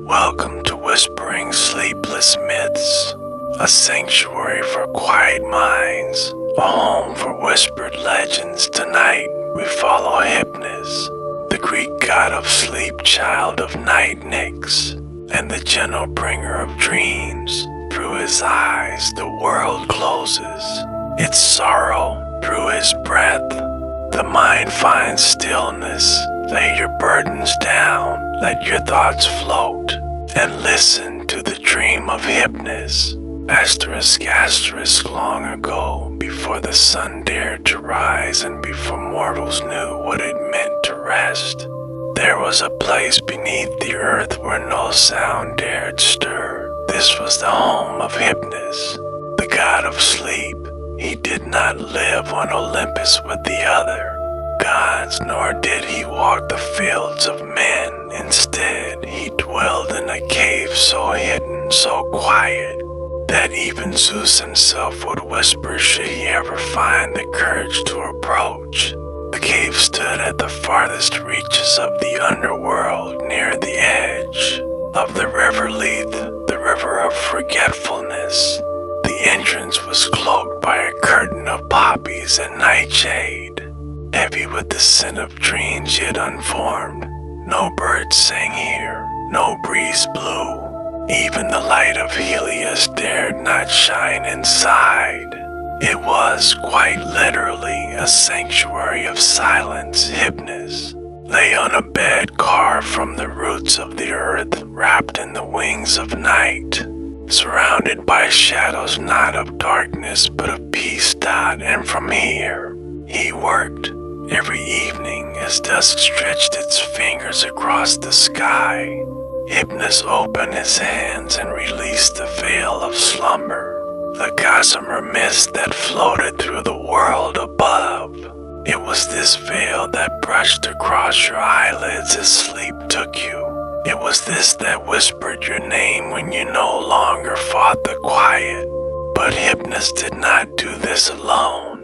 Welcome to Whispering Sleepless Myths, a sanctuary for quiet minds, a home for whispered legends. Tonight, we follow Hypnos, the Greek god of sleep, child of night Nyx, and the gentle bringer of dreams. Through his eyes, the world closes, its sorrow through his breath. The mind finds stillness. Lay your burdens down, let your thoughts float, and listen to the dream of Hypnos. Asterisk, long ago, before the sun dared to rise and before mortals knew what it meant to rest, there was a place beneath the earth where no sound dared stir. This was the home of Hypnos, the god of sleep. He did not live on Olympus with the other gods, nor did he walk the fields of men. Instead, he dwelled in a cave so hidden, so quiet, that even Zeus himself would whisper should he ever find the courage to approach. The cave stood at the farthest reaches of the underworld, near the edge of the river Lethe, the river of forgetfulness. The entrance was cloaked by a curtain of poppies and nightshade, heavy with the scent of dreams yet unformed. No bird sang here, no breeze blew. Even the light of Helios dared not shine inside. It was quite literally a sanctuary of silence. Hypnos lay on a bed carved from the roots of the earth, wrapped in the wings of night, surrounded by shadows not of darkness but of peace. And from here he worked. Every evening, as dusk stretched its fingers across the sky, Hypnos opened his hands and released the veil of slumber, the gossamer mist that floated through the world above. It was this veil that brushed across your eyelids as sleep took you. It was this that whispered your name when you no longer fought the quiet. But Hypnos did not do this alone.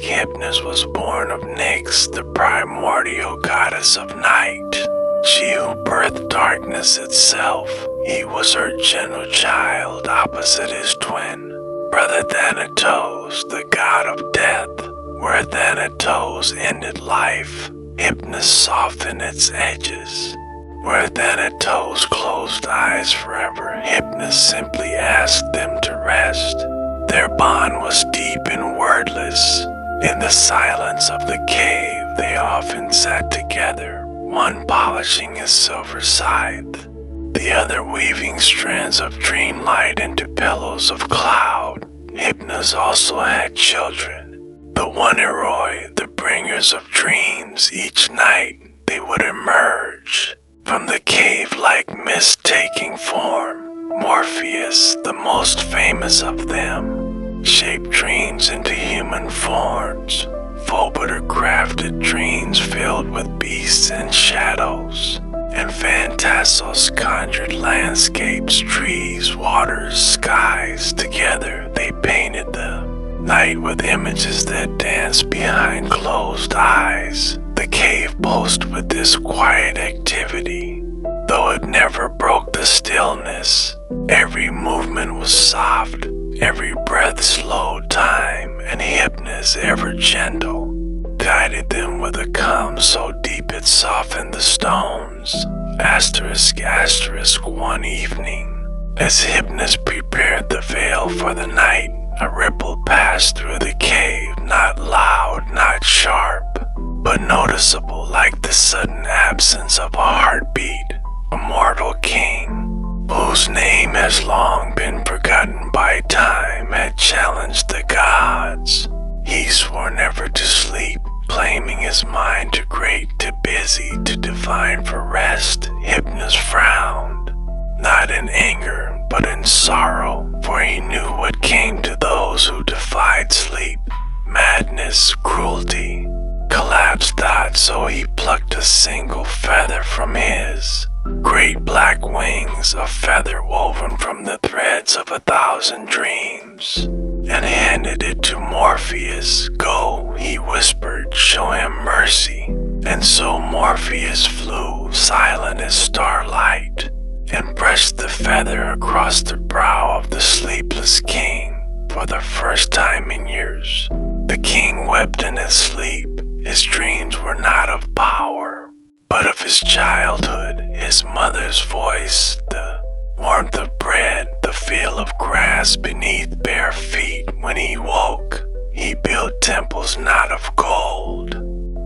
Hypnos was born of Nyx, the primordial goddess of night. She who birthed darkness itself. He was her gentle child, opposite his twin, brother Thanatos, the god of death. Where Thanatos ended life, Hypnos softened its edges. Where Thanatos closed eyes forever, Hypnos simply asked them to rest. Their bond was deep and wordless. In the silence of the cave, they often sat together, one polishing his silver scythe, the other weaving strands of dreamlight into pillows of cloud. Hypnos also had children, the Oneiroi, the bringers of dreams. Each night, they would emerge from the cave like mist taking form. Morpheus, the most famous of them, shaped dreams into human forms. Phobeter crafted dreams filled with beasts and shadows, and Phantassos conjured landscapes, trees, waters, skies. Together they painted the night with images that danced behind closed eyes. The cave boasted with this quiet activity, though it never broke the stillness. Every movement was soft, every breath slowed time, and Hypnos, ever gentle, guided them with a calm so deep it softened the stones. One evening, as Hypnos prepared the veil for the night, a ripple passed through the cave, not loud, not sharp, but noticeable, like the sudden absence of a heartbeat. A mortal king, whose name has long been forgotten by time, had challenged the gods. He swore never to sleep, claiming his mind too great, too busy, too divine for rest. Hypnos frowned, not in anger, but in sorrow, for he knew what came to those who defied sleep: madness, cruelty. Collapsed thought, so he plucked a single feather from his great black wings, a feather woven from the threads of 1,000 dreams, and handed it to Morpheus. Go, he whispered, show him mercy. And so Morpheus flew, silent as starlight, and brushed the feather across the brow of the sleepless king. For the first time in years, the king wept in his sleep. His dreams were not of power, but of his childhood, his mother's voice, the warmth of bread, the feel of grass beneath bare feet. When he woke, he built temples not of gold,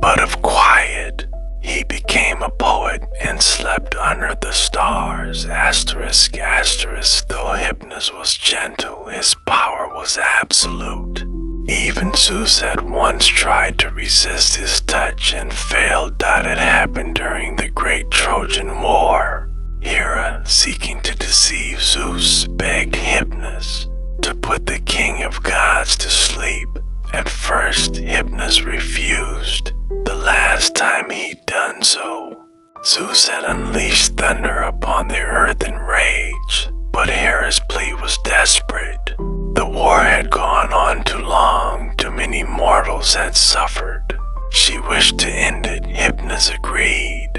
but of quiet. He became a poet and slept under the stars. Asterisk, asterisk, though Hypnos was gentle, his power was absolute. Even Zeus had once tried to resist his touch and failed. That had happened during the great Trojan War. Hera, seeking to deceive Zeus, begged Hypnos to put the king of gods to sleep. At first, Hypnos refused. The last time he'd done so, Zeus had unleashed thunder upon the earth in rage, but Hera's plea was desperate. The war had gone on too long, too many mortals had suffered. She wished to end it. Hypnos agreed,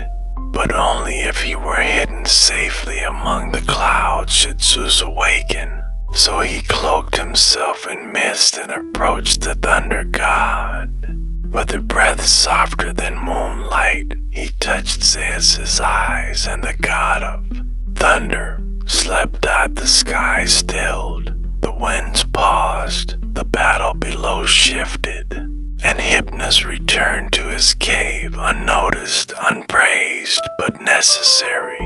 but only if he were hidden safely among the clouds should Zeus awaken. So he cloaked himself in mist and approached the thunder god. With a breath softer than moonlight, he touched Zeus's eyes, and the god of thunder slept out. The sky stilled, the winds paused, the battle below shifted, and Hypnos returned to his cave, unnoticed, unpraised, but necessary.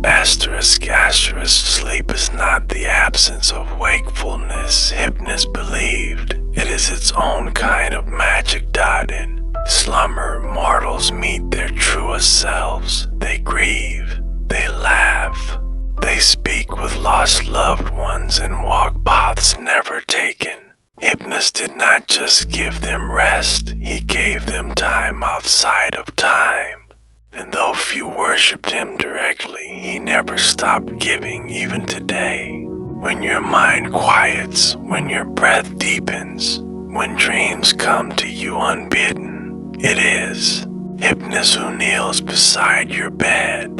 Asterisk, asterisk, sleep is not the absence of wakefulness. Hypnos believed it is its own kind of magic. In slumber, mortals meet their truest selves. They grieve, they laugh, they speak with lost loved ones and walk paths never taken. Hypnos did not just give them rest, he gave them time outside of time. And though few worshipped him directly, he never stopped giving, even today. When your mind quiets, when your breath deepens, when dreams come to you unbidden, it is Hypnos who kneels beside your bed,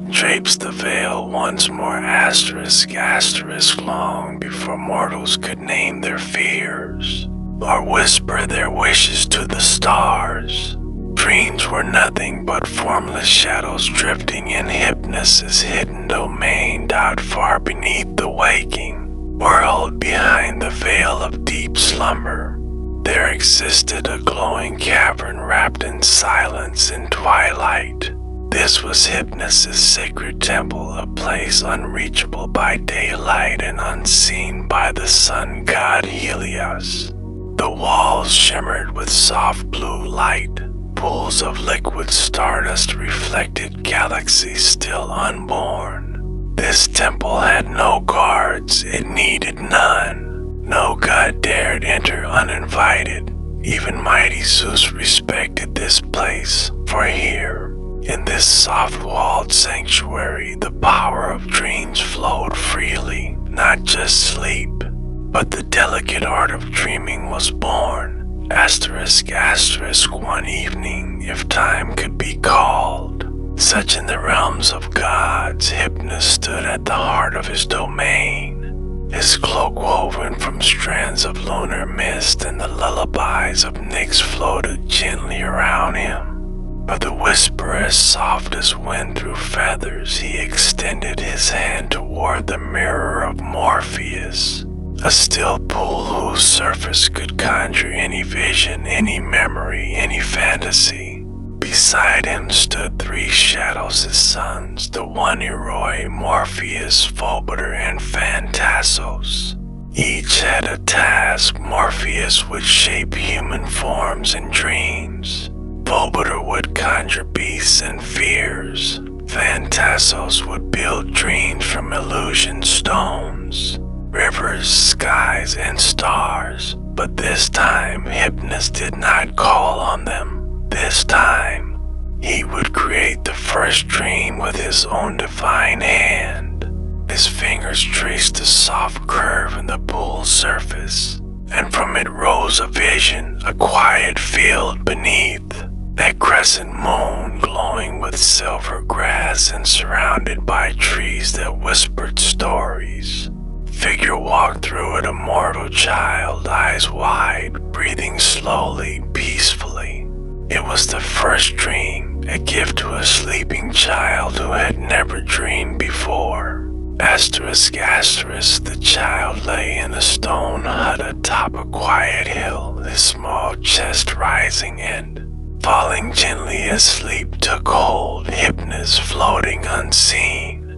drapes the veil once more. Asterisk, asterisk, long before mortals could name their fears or whisper their wishes to the stars. Dreams were nothing but formless shadows drifting in Hypnos' hidden domain, out far beneath the waking world. Behind the veil of deep slumber, there existed a glowing cavern wrapped in silence and twilight. This was Hypnos' sacred temple, a place unreachable by daylight and unseen by the sun god Helios. The walls shimmered with soft blue light. Pools of liquid stardust reflected galaxies still unborn. This temple had no guards, it needed none. No god dared enter uninvited. Even mighty Zeus respected this place, for here, in this soft-walled sanctuary, the power of dreams flowed freely. Not just sleep, but the delicate art of dreaming was born. Asterisk, asterisk, one evening, if time could be called, such in the realms of gods, Hypnos stood at the heart of his domain. His cloak woven from strands of lunar mist, and the lullabies of Nyx floated gently around him. But the whisper as soft as wind through feathers, he extended his hand toward the mirror of Morpheus, a still pool whose surface could conjure any vision, any memory, any fantasy. Beside him stood three shadows, his sons, the one Eroi, Morpheus, Phobetor, and Phantassos. Each had a task. Morpheus would shape human forms and dreams. Phobetor would conjure beasts and fears. Phantassos would build dreams from illusion stones, rivers, skies, and stars. But this time, Hypnos did not call on them. This time, he would create the first dream with his own divine hand. His fingers traced a soft curve in the pool's surface, and from it rose a vision, a quiet field beneath, A crescent moon glowing with silver grass and surrounded by trees that whispered stories. Figure walked through it, a mortal child, eyes wide, breathing slowly, peacefully. It was the first dream, a gift to a sleeping child who had never dreamed before. Asterisk, asterisk, the child lay in a stone hut atop a quiet hill, his small chest rising and falling gently as sleep took hold, Hypnos floating unseen.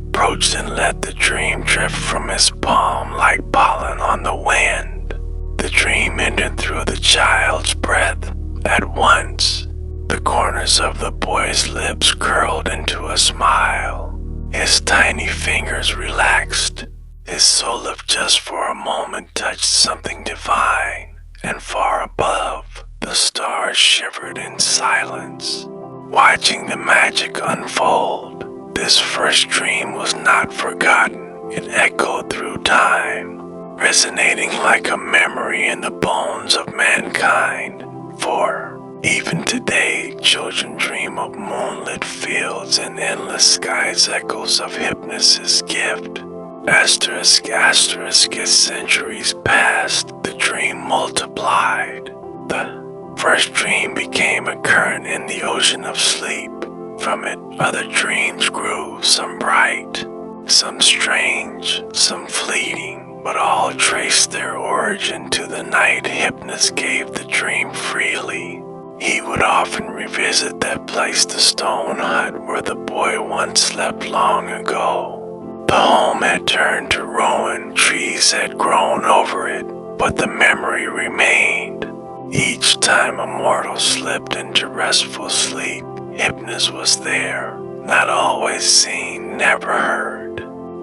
Approached and let the dream drift from his palm like pollen on the wind. The dream entered through the child's breath. At once, the corners of the boy's lips curled into a smile. His tiny fingers relaxed. His soul, if just for a moment, touched something divine, and far above, the stars shivered in silence, watching the magic unfold. This first dream was not forgotten. It echoed through time, resonating like a memory in the bones of mankind. For even today, children dream of moonlit fields and endless skies, echoes of Hypnos' gift. Asterisk, asterisk, as centuries passed, the dream multiplied. The first dream became a current in the ocean of sleep. From it, other dreams grew, some bright, some strange, some fleeting, but all traced their origin to the night Hypnos gave the dream freely. He would often revisit that place, the stone hut where the boy once slept long ago. The home had turned to ruin, trees had grown over it, but the memory remained. Each time a mortal slipped into restful sleep, Hypnos was there, not always seen, never heard,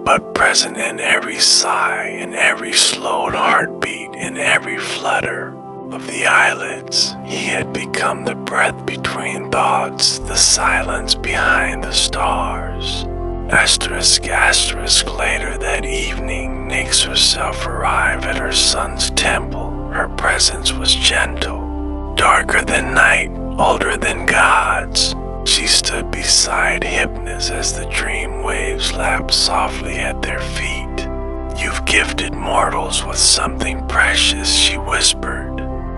but present in every sigh, in every slowed heartbeat, in every flutter of the eyelids. He had become the breath between thoughts, the silence behind the stars. Asterisk, asterisk, later that evening, Nyx herself arrived at her son's temple. Her presence was gentle, darker than night, older than gods. She stood beside Hypnos as the dream waves lapped softly at their feet. You've gifted mortals with something precious, she whispered.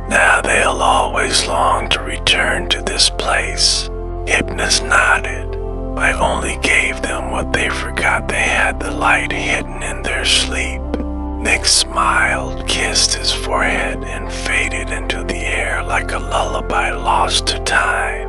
Now they'll always long to return to this place. Hypnos nodded. I only gave them what they forgot. They had the light hidden in their sleep. Nyx smiled, kissed his forehead, and faded into the air like a lullaby lost to time.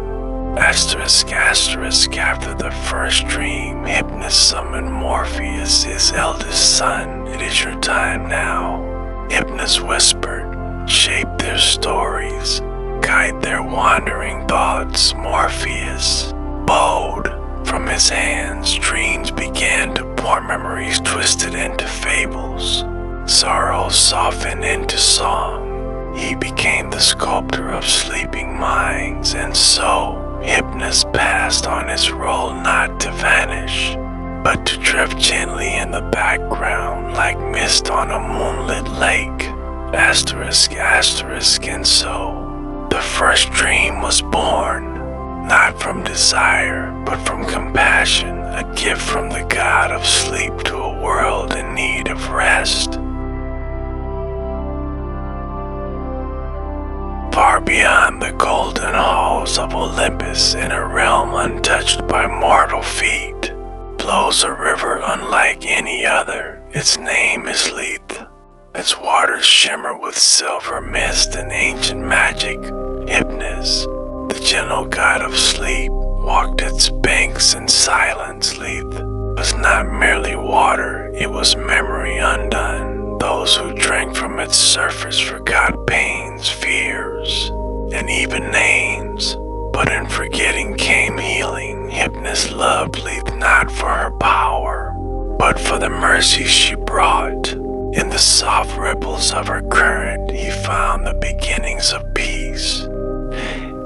Asterisk, asterisk, after the first dream, Hypnos summoned Morpheus, his eldest son. It is your time now. Hypnos whispered, shape their stories, guide their wandering thoughts. Morpheus bowed. From his hands, dreams began to pour, memories twisted into fables, sorrow softened into song. He became the sculptor of sleeping minds, and so Hypnos passed on his role, not to vanish, but to drift gently in the background like mist on a moonlit lake. Asterisk, asterisk, and so the first dream was born. Not from desire, but from compassion, a gift from the god of sleep to a world in need of rest. Far beyond the golden halls of Olympus, in a realm untouched by mortal feet, flows a river unlike any other. Its name is Lethe. Its waters shimmer with silver mist and ancient magic. Hypnos, the gentle god of sleep, walked its banks in silence. Lethe was not merely water, it was memory undone. Those who drank from its surface forgot pains, fears, and even names. But in forgetting came healing. Hypnos loved Lethe not for her power, but for the mercy she brought. In the soft ripples of her current, he found the beginnings of peace.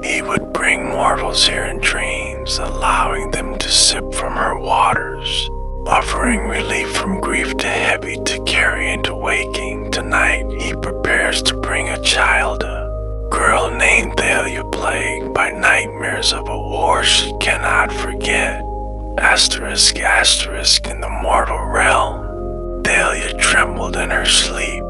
He would bring mortals here in dreams, allowing them to sip from her waters, offering relief from grief too heavy to carry into waking. Tonight he prepares to bring a child, a girl named Thalia, plagued by by nightmares of a war she cannot forget. Asterisk, asterisk in the mortal realm. Thalia trembled in her sleep.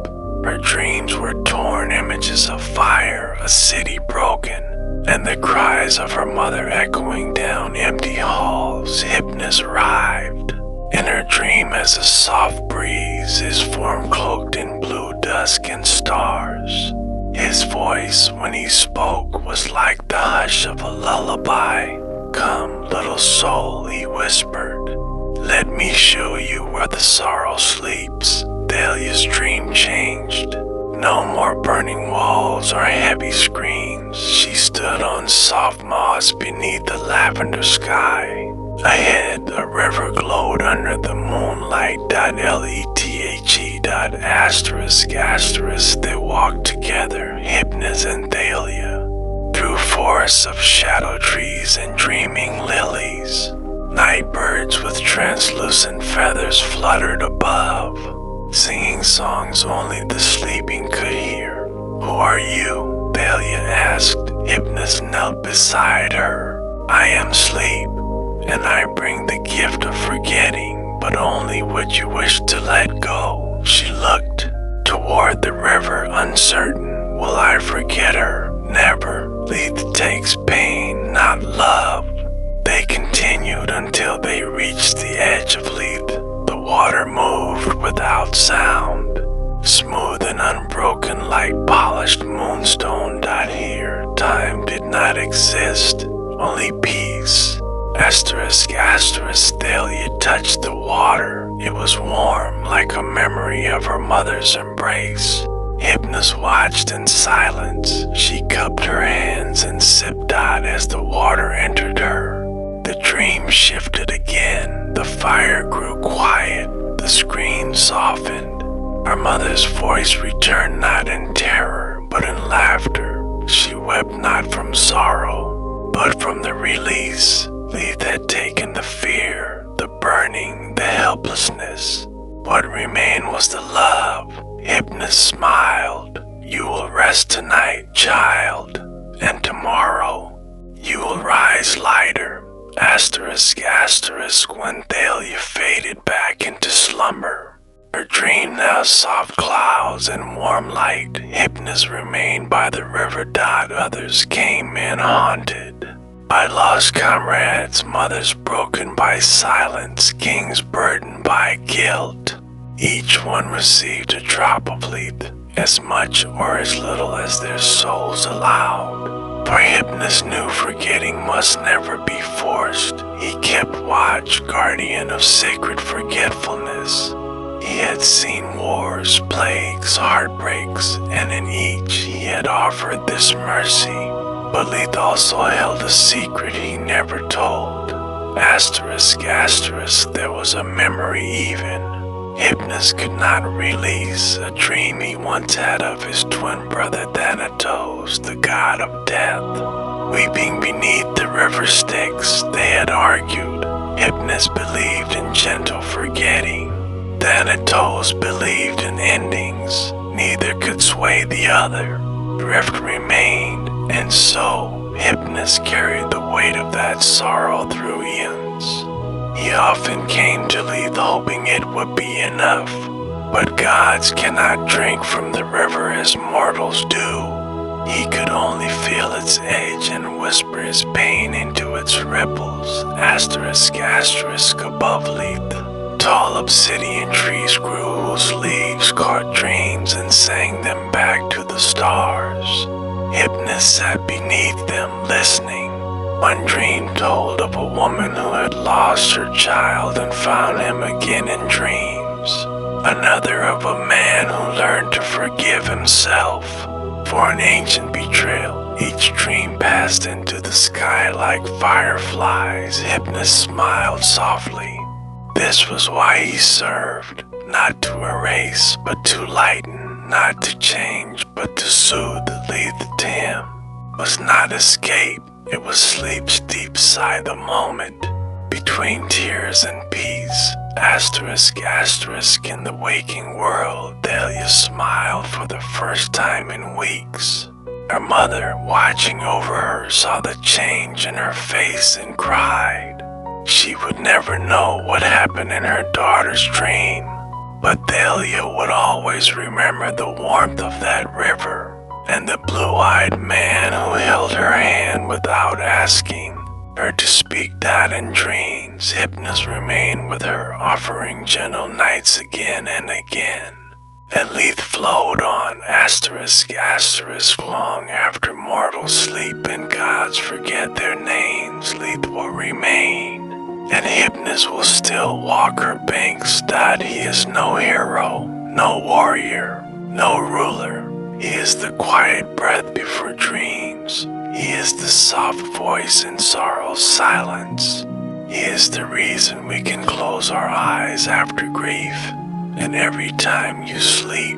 Her dreams were torn images of fire, a city broken, and the cries of her mother echoing down empty halls. Hypnos arrived. In her dream as a soft breeze, his form cloaked in blue dusk and stars. His voice, when he spoke, was like the hush of a lullaby. Come, little soul, he whispered. Let me show you where the sorrow sleeps. Thalia's dream changed. No more burning walls or heavy screens. She stood on soft moss beneath the lavender sky. Ahead, a river glowed under the moonlight. Lethe. Asterisk. They walked together, Hypnos and Thalia, through forests of shadow trees and dreaming lilies. Night birds with translucent feathers fluttered above, singing songs only the sleeping could hear. Who are you? Thalia asked. Hypnos knelt beside her. I am sleep, and I bring the gift of forgetting, but only what you wish to let go. She looked toward the river, uncertain. Will I forget her? Never. Lethe takes pain, not love. They continued until they reached the edge of Lethe. The water moved without sound, smooth and unbroken like polished moonstone. Here, time did not exist, only peace. Asterisk. Thalia touched the water. It was warm, like a memory of her mother's embrace. Hypnos watched in silence. She cupped her hands and sipped out as the water entered her. The dream shifted again. The fire grew quiet. The screen softened. Her mother's voice returned not in terror, but in laughter. She wept not from sorrow, but from the release. Lethe had taken the fear, the burning, the helplessness. What remained was the love. Hypnos smiled. You will rest tonight, child, and tomorrow you will rise lighter. Asterisk. When Thalia faded back into slumber, her dream now soft clouds and warm light. Hypnos remained by the river. Others came in haunted by lost comrades, mothers broken by silence, kings burdened by guilt. Each one received a drop of Lethe, as much or as little as their souls allowed. For Hypnos knew forgetting must never be forced. He kept watch, guardian of sacred forgetfulness. He had seen wars, plagues, heartbreaks, and in each he had offered this mercy. But Lethe also held a secret he never told. Asterisk. There was a memory even. Hypnos could not release, a dream he once had of his twin brother Thanatos, the god of death. Weeping beneath the river Styx, they had argued. Hypnos believed in gentle forgetting. Thanatos believed in endings. Neither could sway the other. Drift remained, and so Hypnos carried the weight of that sorrow through eons. He often came to Lethe hoping it would be enough, but gods cannot drink from the river as mortals do. He could only feel its edge and whisper his pain into its ripples. Asterisk above Lethe. Tall obsidian trees grew whose leaves caught dreams and sang them back to the stars. Hypnos sat beneath them listening. One dream told of a woman who had lost her child and found him again in dreams. Another of a man who learned to forgive himself for an ancient betrayal. Each dream passed into the sky like fireflies. Hypnos smiled softly. This was why he served, not to erase, but to lighten, not to change, but to soothe. Lethe to him was not escape, it was sleep's deep sigh, the moment between tears and peace. Asterisk in the waking world, Thalia smiled for the first time in weeks. Her mother, watching over her, saw the change in her face and cried. She would never know what happened in her daughter's dream, but Thalia would always remember the warmth of that river and the blue-eyed man who held her hand without asking her to speak that in dreams. Hypnos remained with her, offering gentle nights again and again. And Leith flowed on, asterisk, asterisk, long after mortals sleep and gods forget their names. Leith will remain, and Hypnos will still walk her banks. That he is no hero, no warrior, no ruler. He is the quiet breath before dreams. He is the soft voice in sorrow's silence. He is the reason we can close our eyes after grief. And every time you sleep,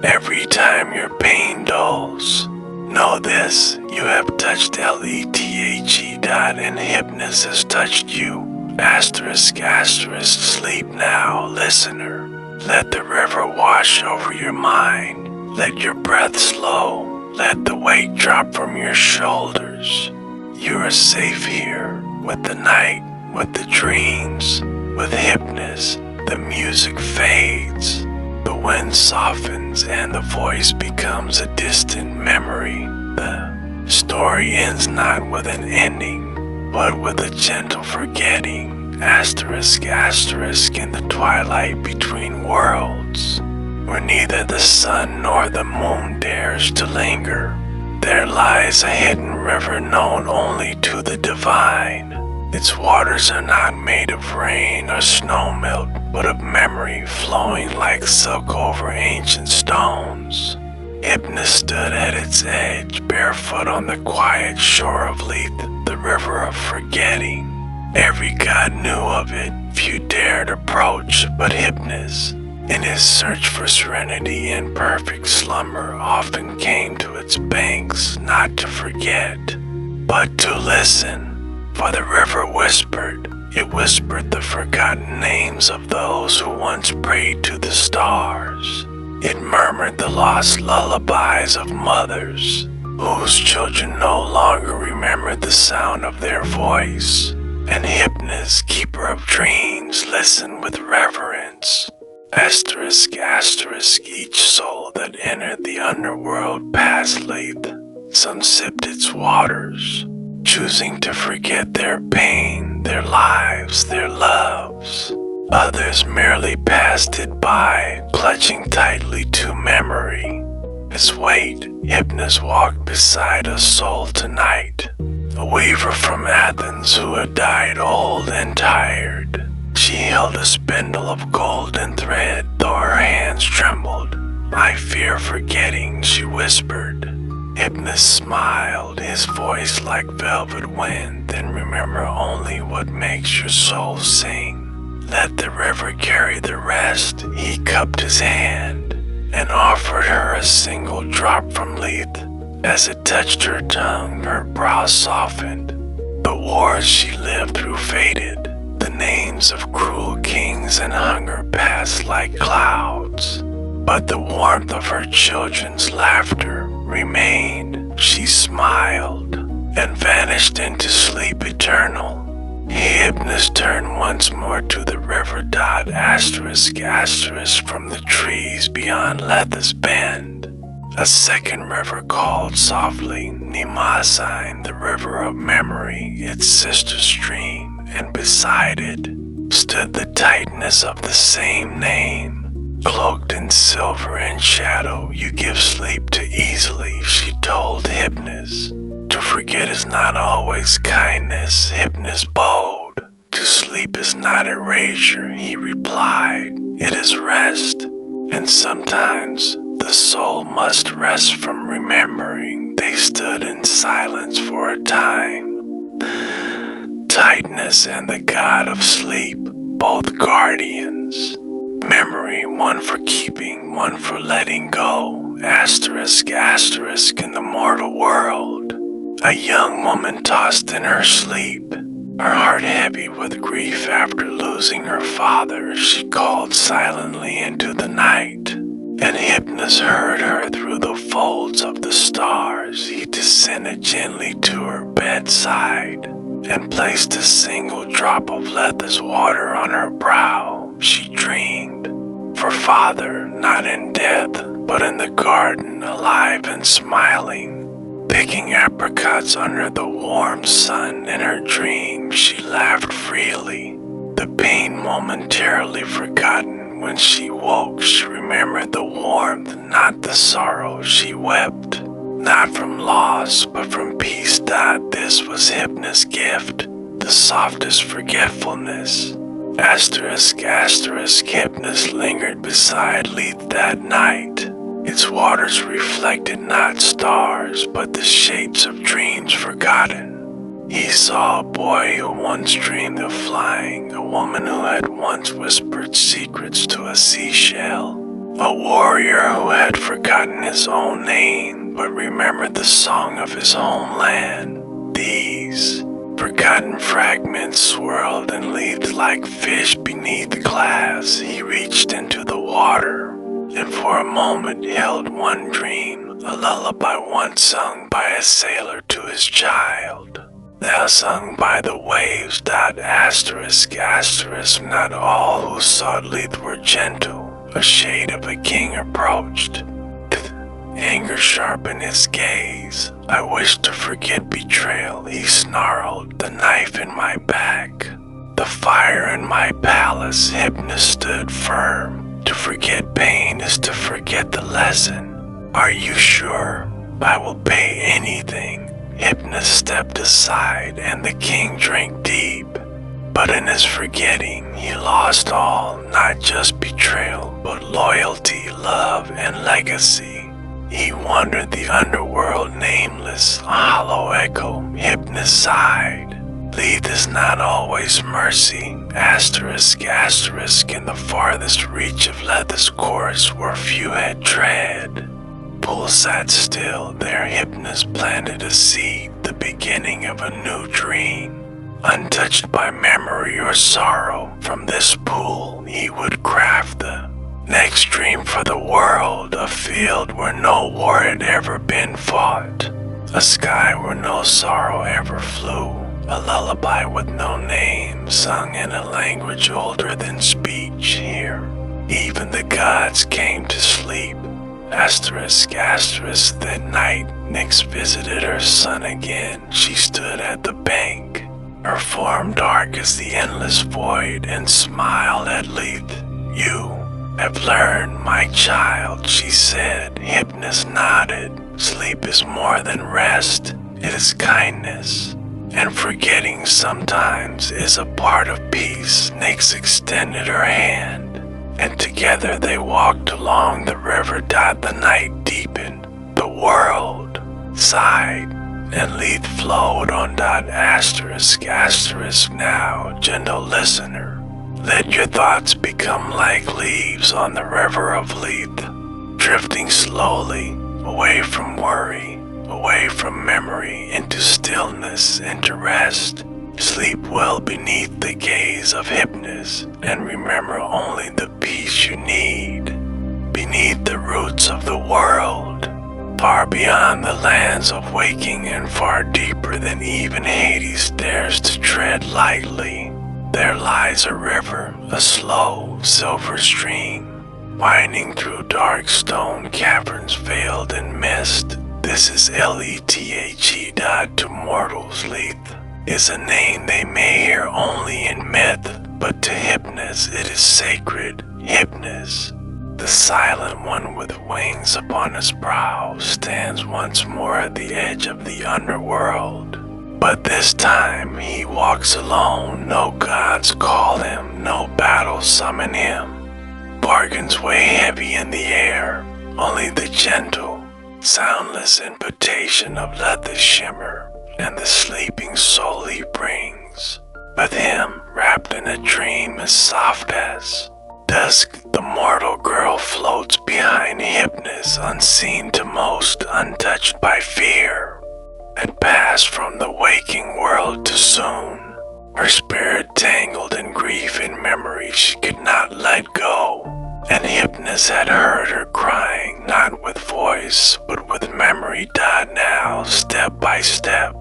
every time your pain dulls, know this: you have touched LETHE. And Hypnos has touched you. Asterisk, asterisk, sleep now, listener. Let the river wash over your mind. Let your breath slow. Let the weight drop from your shoulders. You are safe here, with the night, with the dreams, with Hypnos. The music fades, the wind softens, and the voice becomes a distant memory. The story ends not with an ending, but with a gentle forgetting. Asterisk, asterisk, in the twilight between worlds, where neither the sun nor the moon dares to linger, there lies a hidden river known only to the divine. Its waters are not made of rain or snowmelt, but of memory flowing like silk over ancient stones. Hypnos stood at its edge, barefoot on the quiet shore of Leith, the river of forgetting. Every god knew of it, few dared approach, but Hypnos, in his search for serenity and perfect slumber, often came to its banks, not to forget, but to listen. For the river whispered, it whispered the forgotten names of those who once prayed to the stars. It murmured the lost lullabies of mothers, whose children no longer remembered the sound of their voice. And Hypnos, keeper of dreams, listened with reverence. Asterisk, asterisk, each soul that entered the underworld passed Leith. Some sipped its waters, choosing to forget their pain, their lives, their loves. Others merely passed it by, clutching tightly to memory. As weight, Hypnos walked beside a soul tonight, a weaver from Athens who had died old and tired. She held a spindle of golden thread, though her hands trembled. I fear forgetting, she whispered. Hypnos smiled, his voice like velvet wind. Then remember only what makes your soul sing. Let the river carry the rest. He cupped his hand and offered her a single drop from Leith. As it touched her tongue, her brow softened. The wars she lived through faded. The names of cruel kings and hunger passed like clouds. But the warmth of her children's laughter remained. She smiled and vanished into sleep eternal. Hypnos turned once more to the river. Asterisk, asterisk, from the trees beyond Letha's Bend. A second river called softly, Mnemosyne, the river of memory, its sister stream, and beside it stood the tightness of the same name. Cloaked in silver and shadow, you give sleep too easily, she told Hypnos. To forget is not always kindness, Hypnos bowed. To sleep is not erasure, he replied. It is rest, and sometimes the soul must rest from remembering. They stood in silence for a time. Tightness and the god of sleep, both guardians. Memory, one for keeping, one for letting go. Asterisk, asterisk, in the mortal world. A young woman tossed in her sleep, her heart heavy with grief after losing her father. She called silently into the night, and Hypnos heard her through the folds of the stars. He descended gently to her bedside and placed a single drop of Letha's water on her brow. She dreamed of her father, not in death, but in the garden, alive and smiling, picking apricots under the warm sun. In her dream, she laughed freely, the pain momentarily forgotten. When she woke, she remembered the warmth, not the sorrow. She wept, not from loss, but from peace. This was Hypnos' gift, the softest forgetfulness. Hypnos lingered beside Lethe that night. Its waters reflected not stars, but the shapes of dreams forgotten. He saw a boy who once dreamed of flying, a woman who had once whispered secrets to a seashell, a warrior who had forgotten his own name, but remembered the song of his homeland. These forgotten fragments swirled and leaped like fish beneath glass. He reached into the water, and for a moment held one dream, a lullaby once sung by a sailor to his child. Now sung by the waves. Not all who sought Lethe were gentle. A shade of a king approached. Anger sharpened his gaze. I wish to forget betrayal, he snarled, the knife in my back, the fire in my palace. Hypnos stood firm. To forget pain is to forget the lesson. Are you sure? I will pay anything. Hypnos stepped aside and the king drank deep. But in his forgetting, he lost all, not just betrayal, but loyalty, love, and legacy. He wandered the underworld nameless, a hollow echo. Hypnos sighed. Lethe is not always mercy. In the farthest reach of Letha's course where few had tread. Pool sat still, there Hypnos planted a seed, the beginning of a new dream. Untouched by memory or sorrow, from this pool he would craft the next dream for the world, a field where no war had ever been fought, a sky where no sorrow ever flew, a lullaby with no name, sung in a language older than speech. Here, even the gods came to sleep. That night, Nyx visited her son again. She stood at the bank, her form dark as the endless void, and smiled at Lethe. You have learned, my child, she said. Hypnos nodded. Sleep is more than rest. It is kindness. And forgetting sometimes is a part of peace. Nyx extended her hand, and together they walked along the river. The night deepened. The world sighed, and Lethe flowed on. Now, gentle listener, let your thoughts become like leaves on the river of Lethe, drifting slowly away from worry, away from memory, into stillness, into rest. Sleep well beneath the gaze of Hypnos, and remember only the peace you need. Beneath the roots of the world, far beyond the lands of waking, and far deeper than even Hades dares to tread lightly, there lies a river, a slow silver stream, winding through dark stone caverns veiled in mist. This is Lethe. To mortals, Lethe is a name they may hear only in myth, but to Hypnos it is sacred. Hypnos, the silent one with wings upon his brow, stands once more at the edge of the underworld. But this time he walks alone. No gods call him, no battles summon him. Bargains weigh heavy in the air, only the gentle, soundless invitation of Letha's shimmer, and the sleeping soul he brings. With him, wrapped in a dream as soft as dusk, the mortal girl floats behind Hypnos, unseen to most, untouched by fear, and passed from the waking world too soon. Her spirit tangled in grief and memory she could not let go. and Hypnos had heard her crying, not with voice, but with memory. Now, step by step,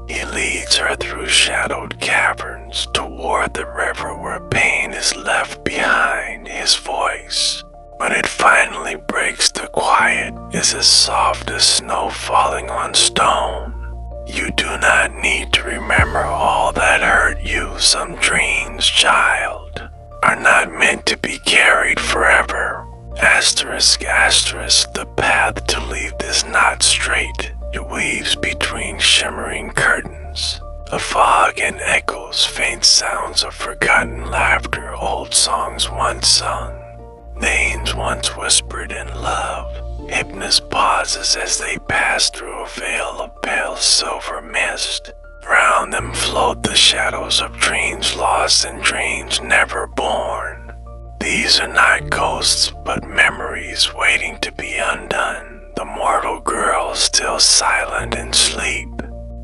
he leads her through shadowed caverns toward the river where pain is left behind. His voice, when it finally breaks the quiet, is as soft as snow falling on stone. You do not need to remember all that hurt you. Some dreams, child, are not meant to be carried forever. Asterisk, asterisk, the path to leave is not straight. It weaves between shimmering curtains, a fog and echoes, faint sounds of forgotten laughter, old songs once sung, names once whispered in love. Hypnos pauses as they pass through a veil of pale silver mist. Around them float the shadows of dreams lost and dreams never born. These are not ghosts, but memories waiting to be undone. The mortal girl, still silent in sleep,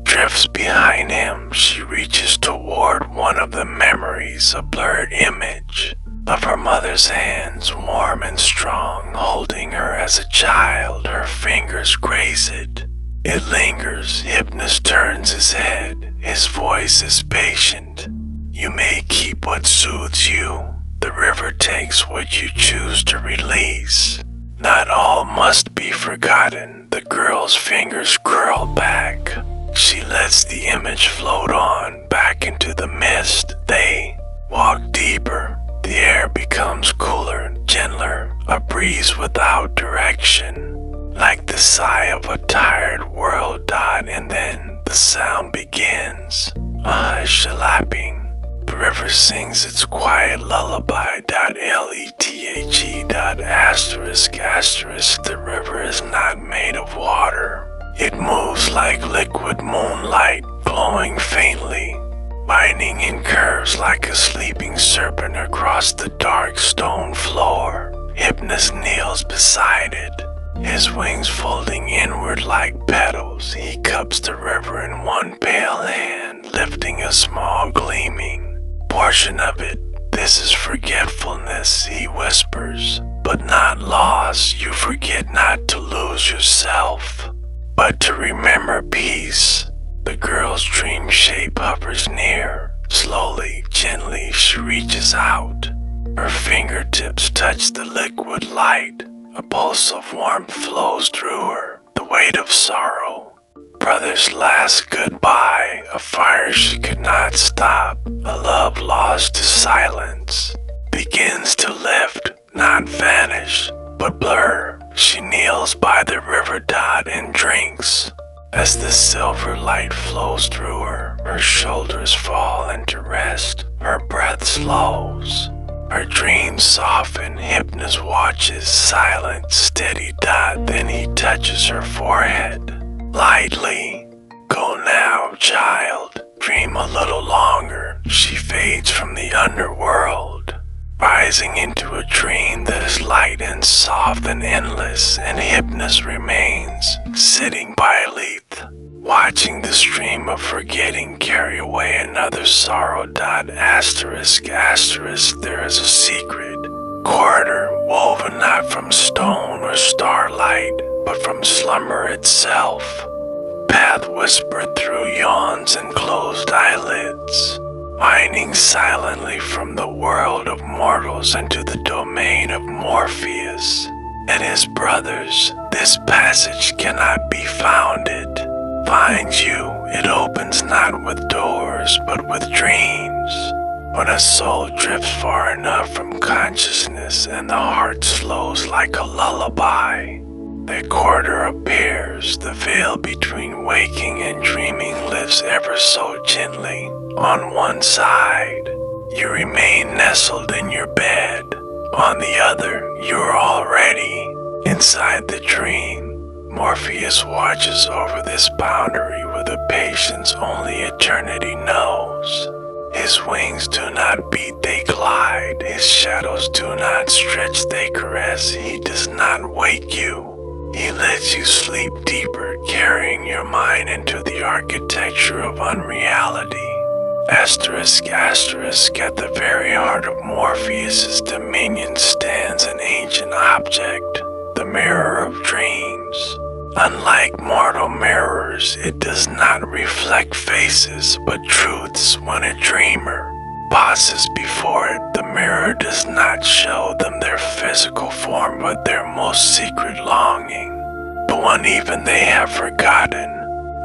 drifts behind him. She reaches toward one of the memories, a blurred image of her mother's hands, warm and strong, holding her as a child. Her fingers graze it. It lingers. Hypnos turns his head. His voice is patient. You may keep what soothes you. The river takes what you choose to release. Not all must be forgotten. The girl's fingers curl back. She lets the image float on, back into the mist. They walk deeper. The air becomes cooler, gentler, a breeze without direction, like the sigh of a tired world. And then the sound begins, a hush, a lapping. The river sings its quiet lullaby. LETHE. Asterisk, asterisk. The river is not made of water. It moves like liquid moonlight, glowing faintly, winding in curves like a sleeping serpent across the dark stone floor. Hypnos kneels beside it, his wings folding inward like petals. He cups the river in one pale hand, lifting a small gleaming portion of it. This is forgetfulness, he whispers, but not loss. You forget not to lose yourself, but to remember peace. The girl's dream shape hovers near. Slowly, gently, she reaches out. Her fingertips touch the liquid light. A pulse of warmth flows through her, the weight of sorrow. Brother's last goodbye, a fire she could not stop, a love lost to silence, begins to lift, not vanish, but blur. She kneels by the river and drinks. As the silver light flows through her, her shoulders fall into rest, her breath slows. Her dreams soften. Hypnos watches, silent, steady. Then he touches her forehead. Lightly. Go now, child. Dream a little longer. She fades from the underworld, rising into a dream that is light and soft and endless, and Hypnos remains, sitting by Lethe, watching the stream of forgetting carry away another sorrow. Asterisk, asterisk, there is a secret corridor woven not from stone or starlight, but from slumber itself. Path whispered through yawns and closed eyelids, winding silently from the world of mortals into the domain of Morpheus and his brothers. This passage cannot be founded. Finds you, it opens not with doors, but with dreams. When a soul drifts far enough from consciousness and the heart slows like a lullaby, the corridor appears. The veil between waking and dreaming lifts ever so gently. On one side, you remain nestled in your bed. On the other, you are already inside the dream. Morpheus watches over this boundary with a patience only eternity knows. His wings do not beat, they glide. His shadows do not stretch, they caress. He does not wake you. He lets you sleep deeper, carrying your mind into the architecture of unreality. Asterisk, asterisk, at the very heart of Morpheus's dominion stands an ancient object, the mirror of dreams. Unlike mortal mirrors, it does not reflect faces but truths. When a dreamer pauses before it, the mirror does not show them their physical form but their most secret longing, the one even they have forgotten.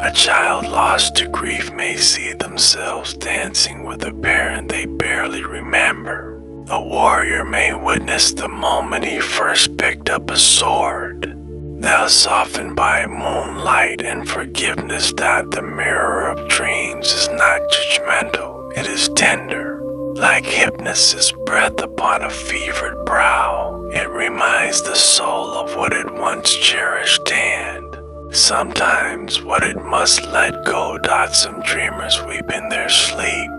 A child lost to grief may see themselves dancing with a parent they barely remember. A warrior may witness the moment he first picked up a sword. Now softened by moonlight and forgiveness, that the mirror of dreams is not judgmental, it is tender. Like hypnosis breath upon a fevered brow, it reminds the soul of what it once cherished and sometimes what it must let go. Some dreamers weep in their sleep,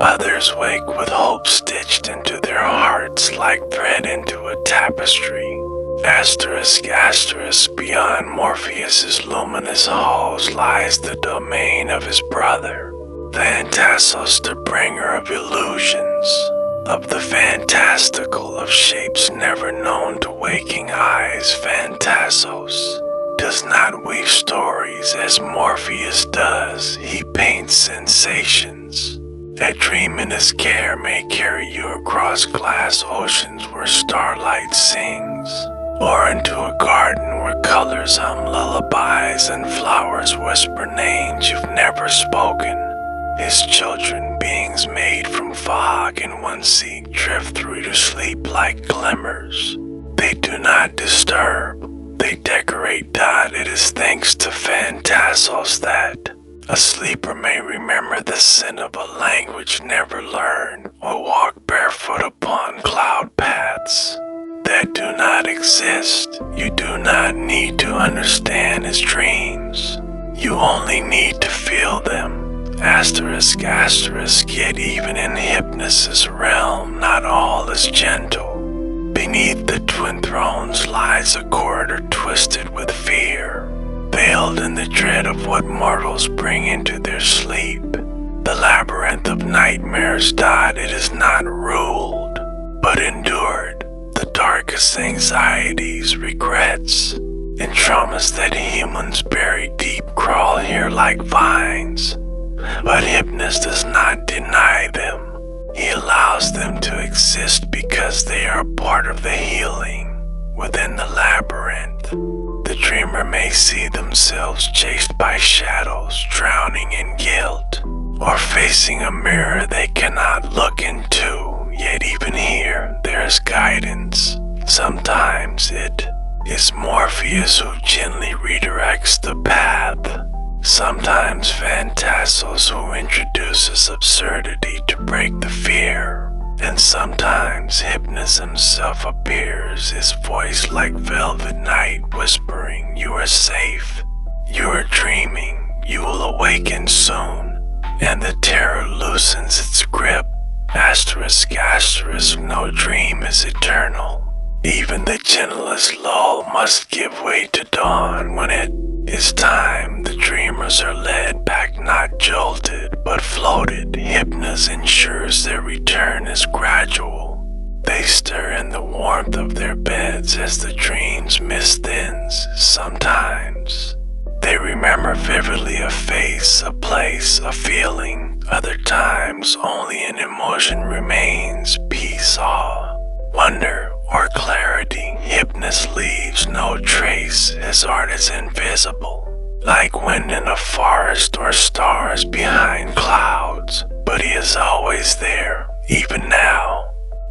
others wake with hope stitched into their hearts like thread into a tapestry. Asterisk, asterisk, beyond Morpheus's luminous halls lies the domain of his brother, Phantasos, the bringer of illusions, of the fantastical, of shapes never known to waking eyes. Phantasos does not weave stories as Morpheus does, he paints sensations. A dream in his care may carry you across glass oceans where starlight sings, or into a garden where colors hum lullabies and flowers whisper names you've never spoken. His children, beings made from fog in one seat, drift through to sleep like glimmers. They do not disturb, they decorate. It is thanks to Phantasos that a sleeper may remember the sin of a language never learned, or walk barefoot upon cloud paths that do not exist. You do not need to understand his dreams, you only need to feel them. Asterisk, asterisk, yet even in hypnosis realm, not all is gentle. Beneath the twin thrones lies a corridor twisted with fear, veiled in the dread of what mortals bring into their sleep. The labyrinth of nightmares. It is not ruled, but endured. The darkest anxieties, regrets, and traumas that humans bury deep crawl here like vines. But Hypnos does not deny them. He allows them to exist because they are part of the healing. Within the labyrinth, the dreamer may see themselves chased by shadows, drowning in guilt, or facing a mirror they cannot look into. Yet even here, there is guidance. Sometimes it is Morpheus who gently redirects the path. Sometimes Phantasos who introduces absurdity to break the fear. And sometimes Hypnos himself appears, his voice like velvet night whispering, "You are safe, you are dreaming, you will awaken soon." And the terror loosens its grip. Asterisk, asterisk, no dream is eternal. Even the gentlest lull must give way to dawn. When it is time, the dreamers are led back, not jolted, but floated. Hypnos ensures their return is gradual. They stir in the warmth of their beds as the dream's mist thins. Sometimes they remember vividly a face, a place, a feeling. Other times only an emotion remains, peace, awe, wonder, or clarity. Hypnos leaves no trace, his art is invisible, like wind in a forest or stars behind clouds. But he is always there, even now.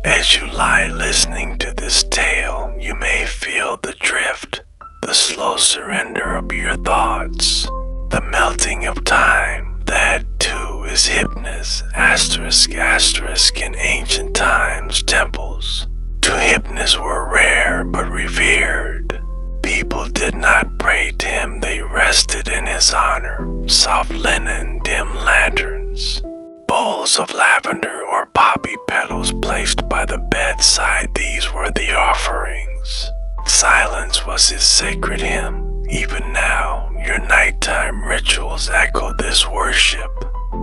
As you lie listening to this tale, you may feel the drift, the slow surrender of your thoughts, the melting of time. That too is Hypnos. Asterisk, asterisk, in ancient times, temples to Hypnos were rare but revered. People did not pray to him, they rested in his honor. Soft linen, dim lanterns, bowls of lavender or poppy petals placed by the bedside, these were the offerings. Silence was his sacred hymn. Even now, your nighttime rituals echo this worship.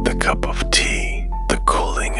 The cup of tea,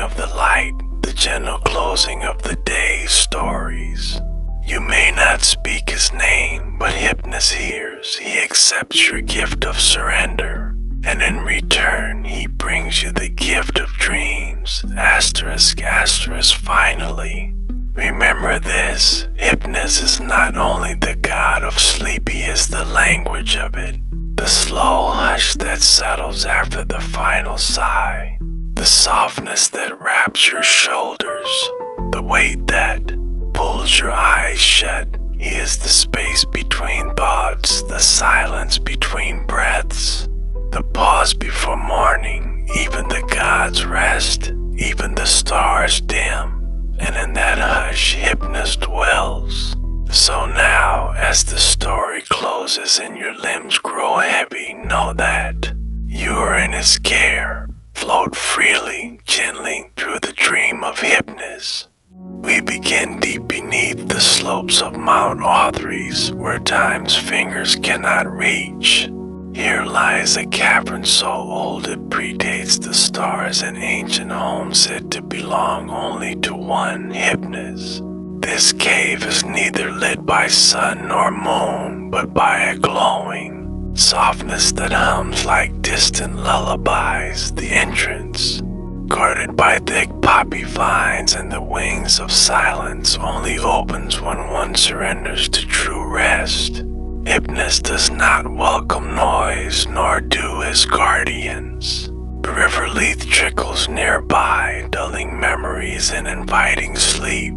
of the light, the gentle closing of the day's stories. You may not speak his name, but Hypnos hears. He accepts your gift of surrender, and in return he brings you the gift of dreams. Asterisk, asterisk, finally. Remember this, Hypnos is not only the god of sleep, he is the language of it. The slow hush that settles after the final sigh. The softness that wraps your shoulders. The weight that pulls your eyes shut. He is the space between thoughts, the silence between breaths, the pause before morning. Even the gods rest, even the stars dim, and in that hush Hypnos dwells. So now, as the story closes and your limbs grow heavy, know that you are in his care. Float freely, gently through the dream of Hypnos. We begin deep beneath the slopes of Mount Authries, where time's fingers cannot reach. Here lies a cavern so old it predates the stars, an ancient home said to belong only to one, Hypnos. This cave is neither lit by sun nor moon, but by a glowing softness that hums like distant lullabies. The entrance, guarded by thick poppy vines and the wings of silence, only opens when one surrenders to true rest. Hypnos does not welcome noise, nor do his guardians. The river Leith trickles nearby, dulling memories and inviting sleep.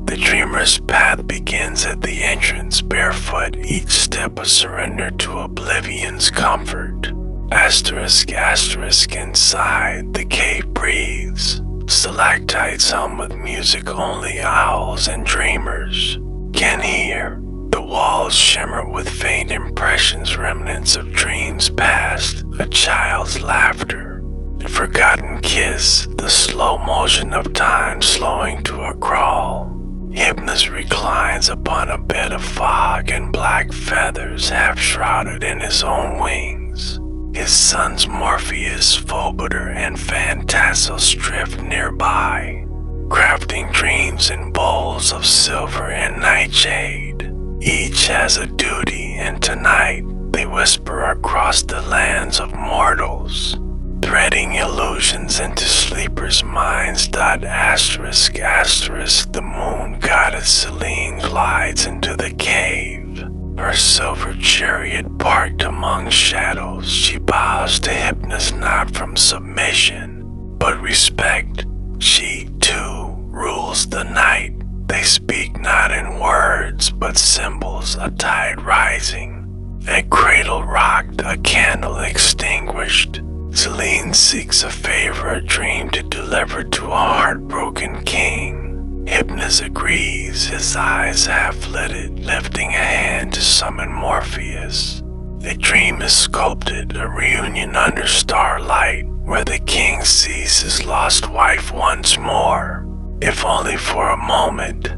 The dreamer's path begins at the entrance, barefoot, each step a surrender to oblivion's comfort. Asterisk, asterisk, inside, the cave breathes. Stalactites hum with music only owls and dreamers can hear. The walls shimmer with faint impressions, remnants of dreams past, a child's laughter, a forgotten kiss, the slow motion of time slowing to a crawl. Hypnos reclines upon a bed of fog and black feathers, half shrouded in his own wings. His sons Morpheus, Phobeter, and Phantassos drift nearby, crafting dreams in bowls of silver and nightshade. Each has a duty, and tonight they whisper across the lands of mortals, threading illusions into sleepers' minds. Asterisk, asterisk, the moon goddess Selene glides into the cave, her silver chariot parked among shadows. She bows to Hypnos not from submission, but respect. She, too, rules the night. They speak not in words, but symbols, a tide rising, a cradle rocked, a candle extinguished. Selene seeks a favor, a dream to deliver to a heartbroken king. Hypnos agrees, his eyes half-lidded, lifting a hand to summon Morpheus. A dream is sculpted, a reunion under starlight, where the king sees his lost wife once more, if only for a moment.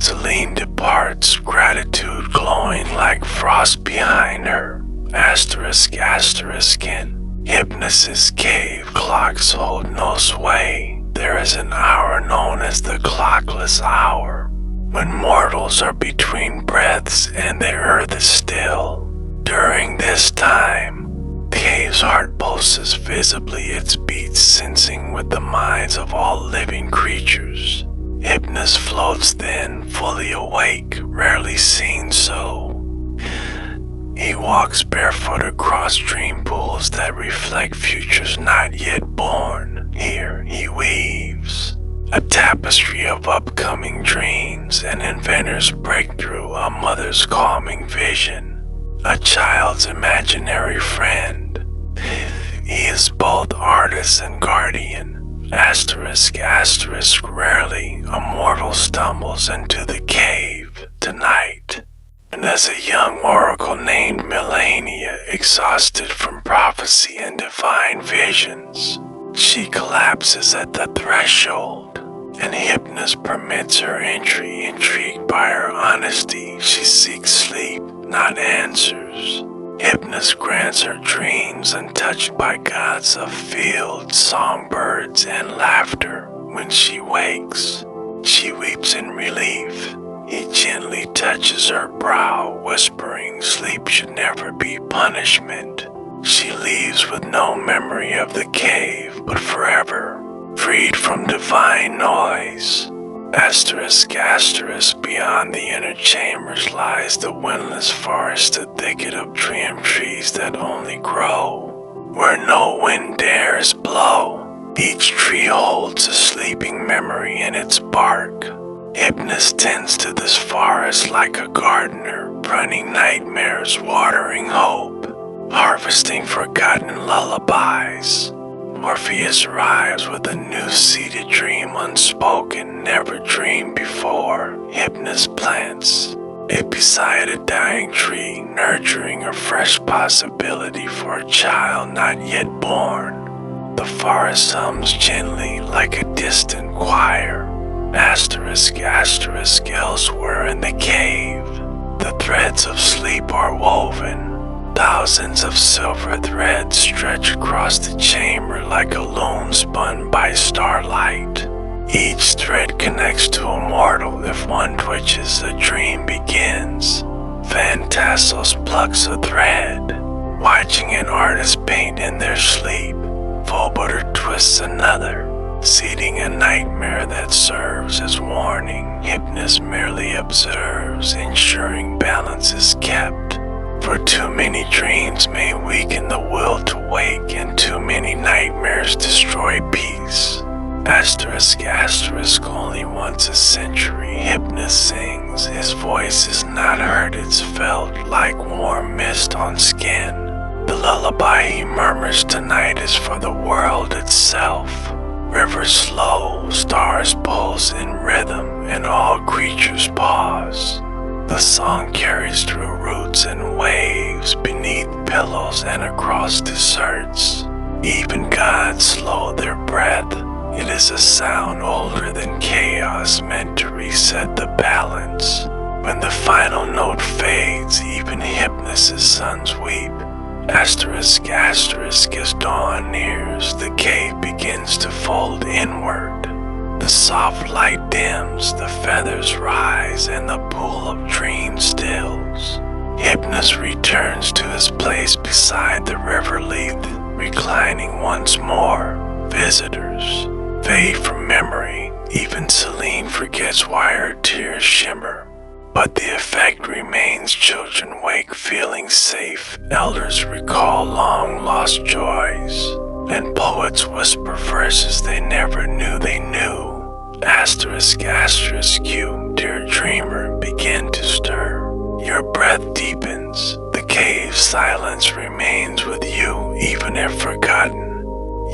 Selene departs, gratitude glowing like frost behind her. Asterisk, asterisk, in Hypnos' cave, clocks hold no sway. There is an hour known as the clockless hour, when mortals are between breaths and the earth is still. During this time, the cave's heart pulses visibly, its beats sensing with the minds of all living creatures. Hypnos floats then, fully awake, rarely seen so. He walks barefoot across dream pools that reflect futures not yet born. Here he weaves a tapestry of upcoming dreams, an inventor's breakthrough, a mother's calming vision, a child's imaginary friend. He is both artist and guardian. Asterisk, asterisk, rarely a mortal stumbles into the cave tonight. And as a young oracle named Melania, exhausted from prophecy and divine visions, she collapses at the threshold, and Hypnos permits her entry. Intrigued by her honesty, she seeks sleep, not answers. Hypnos grants her dreams untouched by gods of fields, songbirds, and laughter. When she wakes, she weeps in relief. He gently touches her brow, whispering sleep should never be punishment. She leaves with no memory of the cave, but forever freed from divine noise. Asterisk, asterisk, beyond the inner chambers lies the windless forest, a thicket of dream trees that only grow where no wind dares blow. Each tree holds a sleeping memory in its bark. Hypnos tends to this forest like a gardener, pruning nightmares, watering hope, harvesting forgotten lullabies. Orpheus arrives with a new-seeded dream unspoken, never dreamed before. Hypnos plants it beside a dying tree, nurturing a fresh possibility for a child not yet born. The forest hums gently like a distant choir. Asterisk, asterisk, elsewhere in the cave, the threads of sleep are woven. Thousands of silver threads stretch across the chamber like a loom spun by starlight. Each thread connects to a mortal. If one twitches, a dream begins. Phantassos plucks a thread, watching an artist paint in their sleep. Forebodder twists another, seeding a nightmare that serves as warning. Hypnos merely observes, ensuring balance is kept. For too many dreams may weaken the will to wake, and too many nightmares destroy peace. Asterisk, asterisk, only once a century Hypnos sings. His voice is not heard, it's felt like warm mist on skin. The lullaby he murmurs tonight is for the world itself. Rivers slow, stars pulse in rhythm, and all creatures pause. The song carries through roots and waves, beneath pillows and across deserts. Even gods slow their breath. It is a sound older than chaos, meant to reset the balance. When the final note fades, even Hypnos' sons weep. Asterisk, asterisk, as dawn nears, the cave begins to fold inward. The soft light dims, the feathers rise, and the pool of dreams stills. Hypnos returns to his place beside the river Lethe, reclining once more. Visitors fade from memory. Even Celine forgets why her tears shimmer. But the effect remains. Children wake feeling safe. Elders recall long-lost joys. And poets whisper verses they never knew they knew. Asterisk, asterisk, you, dear dreamer, begin to stir. Your breath deepens. The cave's silence remains with you, even if forgotten.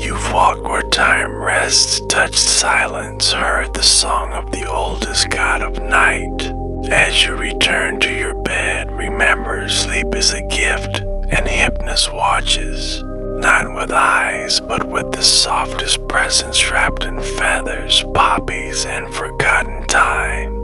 You've walked where time rests, touched silence, heard the song of the oldest god of night. As you return to your bed, remember sleep is a gift, and Hypnos watches. Not with eyes, but with the softest presence wrapped in feathers, poppies, and forgotten time.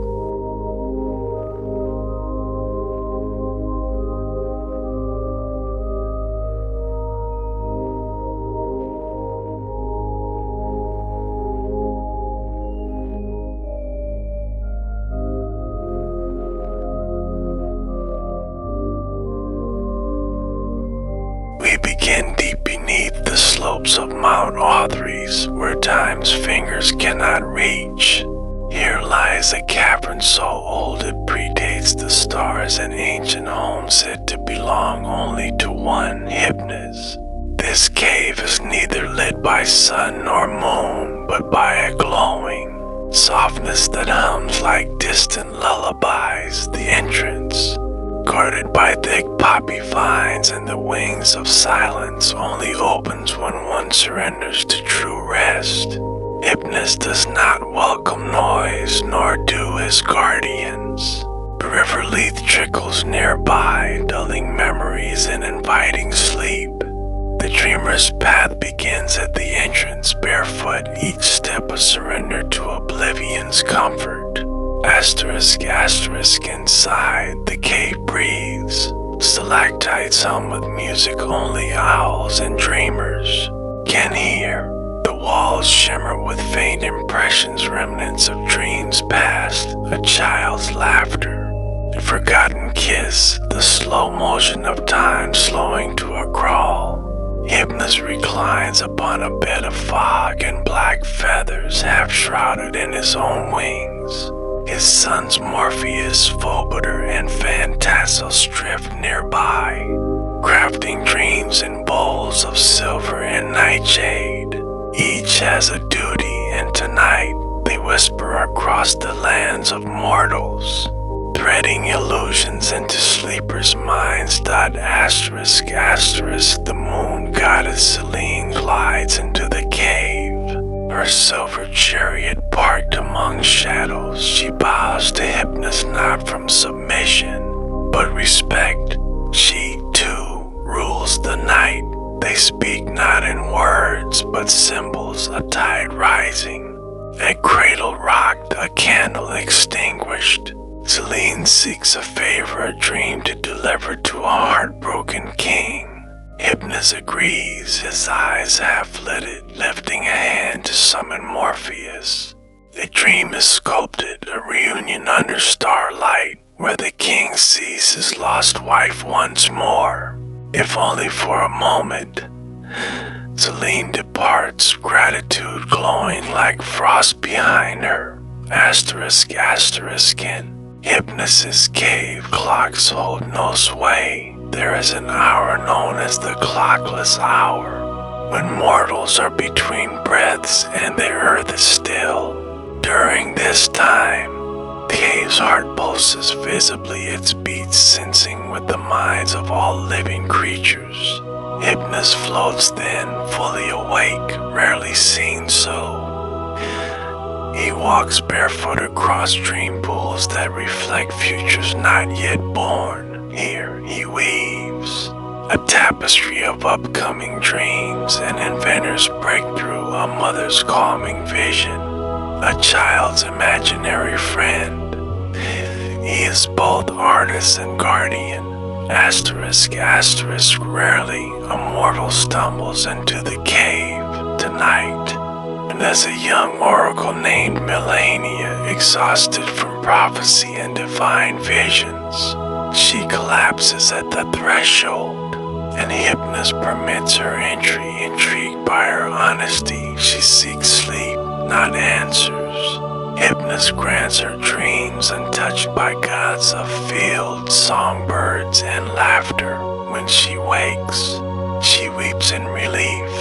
We begin deep beneath the slopes of Mount Authries, where time's fingers cannot reach. Here lies a cavern so old it predates the stars, an ancient home said to belong only to one, Hypnos. This cave is neither lit by sun nor moon, but by a glowing softness that hums like distant lullabies. The entrance, guarded by thick poppy vines and the wings of silence, only opens when one surrenders to true rest. Hypnos does not welcome noise, nor do his guardians. The river Lethe trickles nearby, dulling memories and inviting sleep. The dreamer's path begins at the entrance, barefoot, each step a surrender to oblivion's comfort. Asterisk, asterisk, inside, the cave breathes. Stalactites hum with music only owls and dreamers can hear. The walls shimmer with faint impressions, remnants of dreams past, a child's laughter, a forgotten kiss, the slow motion of time slowing to a crawl. Hypnos reclines upon a bed of fog and black feathers, half shrouded in his own wings. His sons Morpheus, Phobeter, and Phantassos drift nearby, crafting dreams in bowls of silver and nightshade. Each has a duty, and tonight they whisper across the lands of mortals, threading illusions into sleepers' minds. Asterisk, asterisk, the moon goddess Selene glides into the cave, her silver chariot parked among shadows. She bows to Hypnos not from submission, but respect. She, too, rules the night. They speak not in words, but symbols, a tide rising, a cradle rocked, a candle extinguished. Selene seeks a favor, a dream to deliver to a heartbroken king. Hypnos agrees, his eyes half-lidded, lifting a hand to summon Morpheus. The dream is sculpted, a reunion under starlight, where the king sees his lost wife once more, if only for a moment. Selene departs, gratitude glowing like frost behind her. Asterisk, asterisk, in Hypnos' cave, clocks hold no sway. There is an hour known as the clockless hour, when mortals are between breaths and the earth is still. During this time, the cave's heart pulses visibly, its beats sensing with the minds of all living creatures. Hypnos floats then, fully awake, rarely seen so. He walks barefoot across dream pools that reflect futures not yet born. Here he weaves a tapestry of upcoming dreams, an inventor's breakthrough, a mother's calming vision, a child's imaginary friend. He is both artist and guardian. Asterisk, asterisk, rarely a mortal stumbles into the cave tonight. And as a young oracle named Melania, exhausted from prophecy and divine visions, she collapses at the threshold, and Hypnos permits her entry. Intrigued by her honesty, she seeks sleep, not answers. Hypnos grants her dreams, untouched by gods of fields, songbirds, and laughter. When she wakes, she weeps in relief.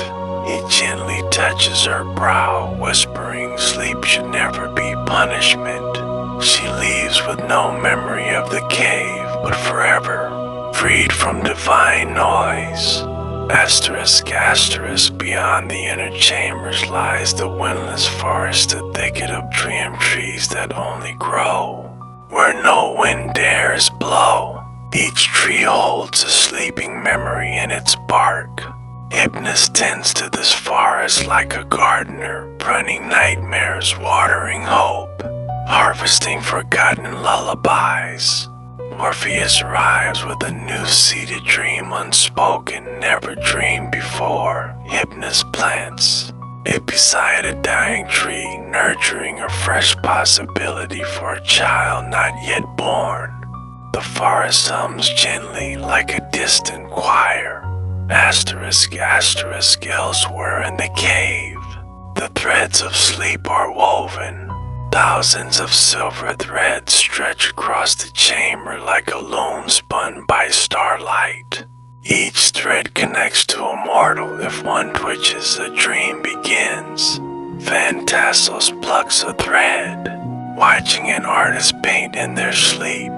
He gently touches her brow, whispering sleep should never be punishment. She leaves with no memory of the cave, but forever freed from divine noise. Asterisk, asterisk, beyond the inner chambers lies the windless forest, a thicket of dream trees that only grow where no wind dares blow. Each tree holds a sleeping memory in its bark. Hypnos tends to this forest like a gardener, pruning nightmares, watering hope, harvesting forgotten lullabies. Morpheus arrives with a new-seeded dream unspoken, never dreamed before. Hypnos plants it beside a dying tree, nurturing a fresh possibility for a child not yet born. The forest hums gently like a distant choir. Asterisk, asterisk, elsewhere in the cave, the threads of sleep are woven. Thousands of silver threads stretch across the chamber like a loom spun by starlight. Each thread connects to a mortal. If one twitches, a dream begins. Phantassos plucks a thread, watching an artist paint in their sleep.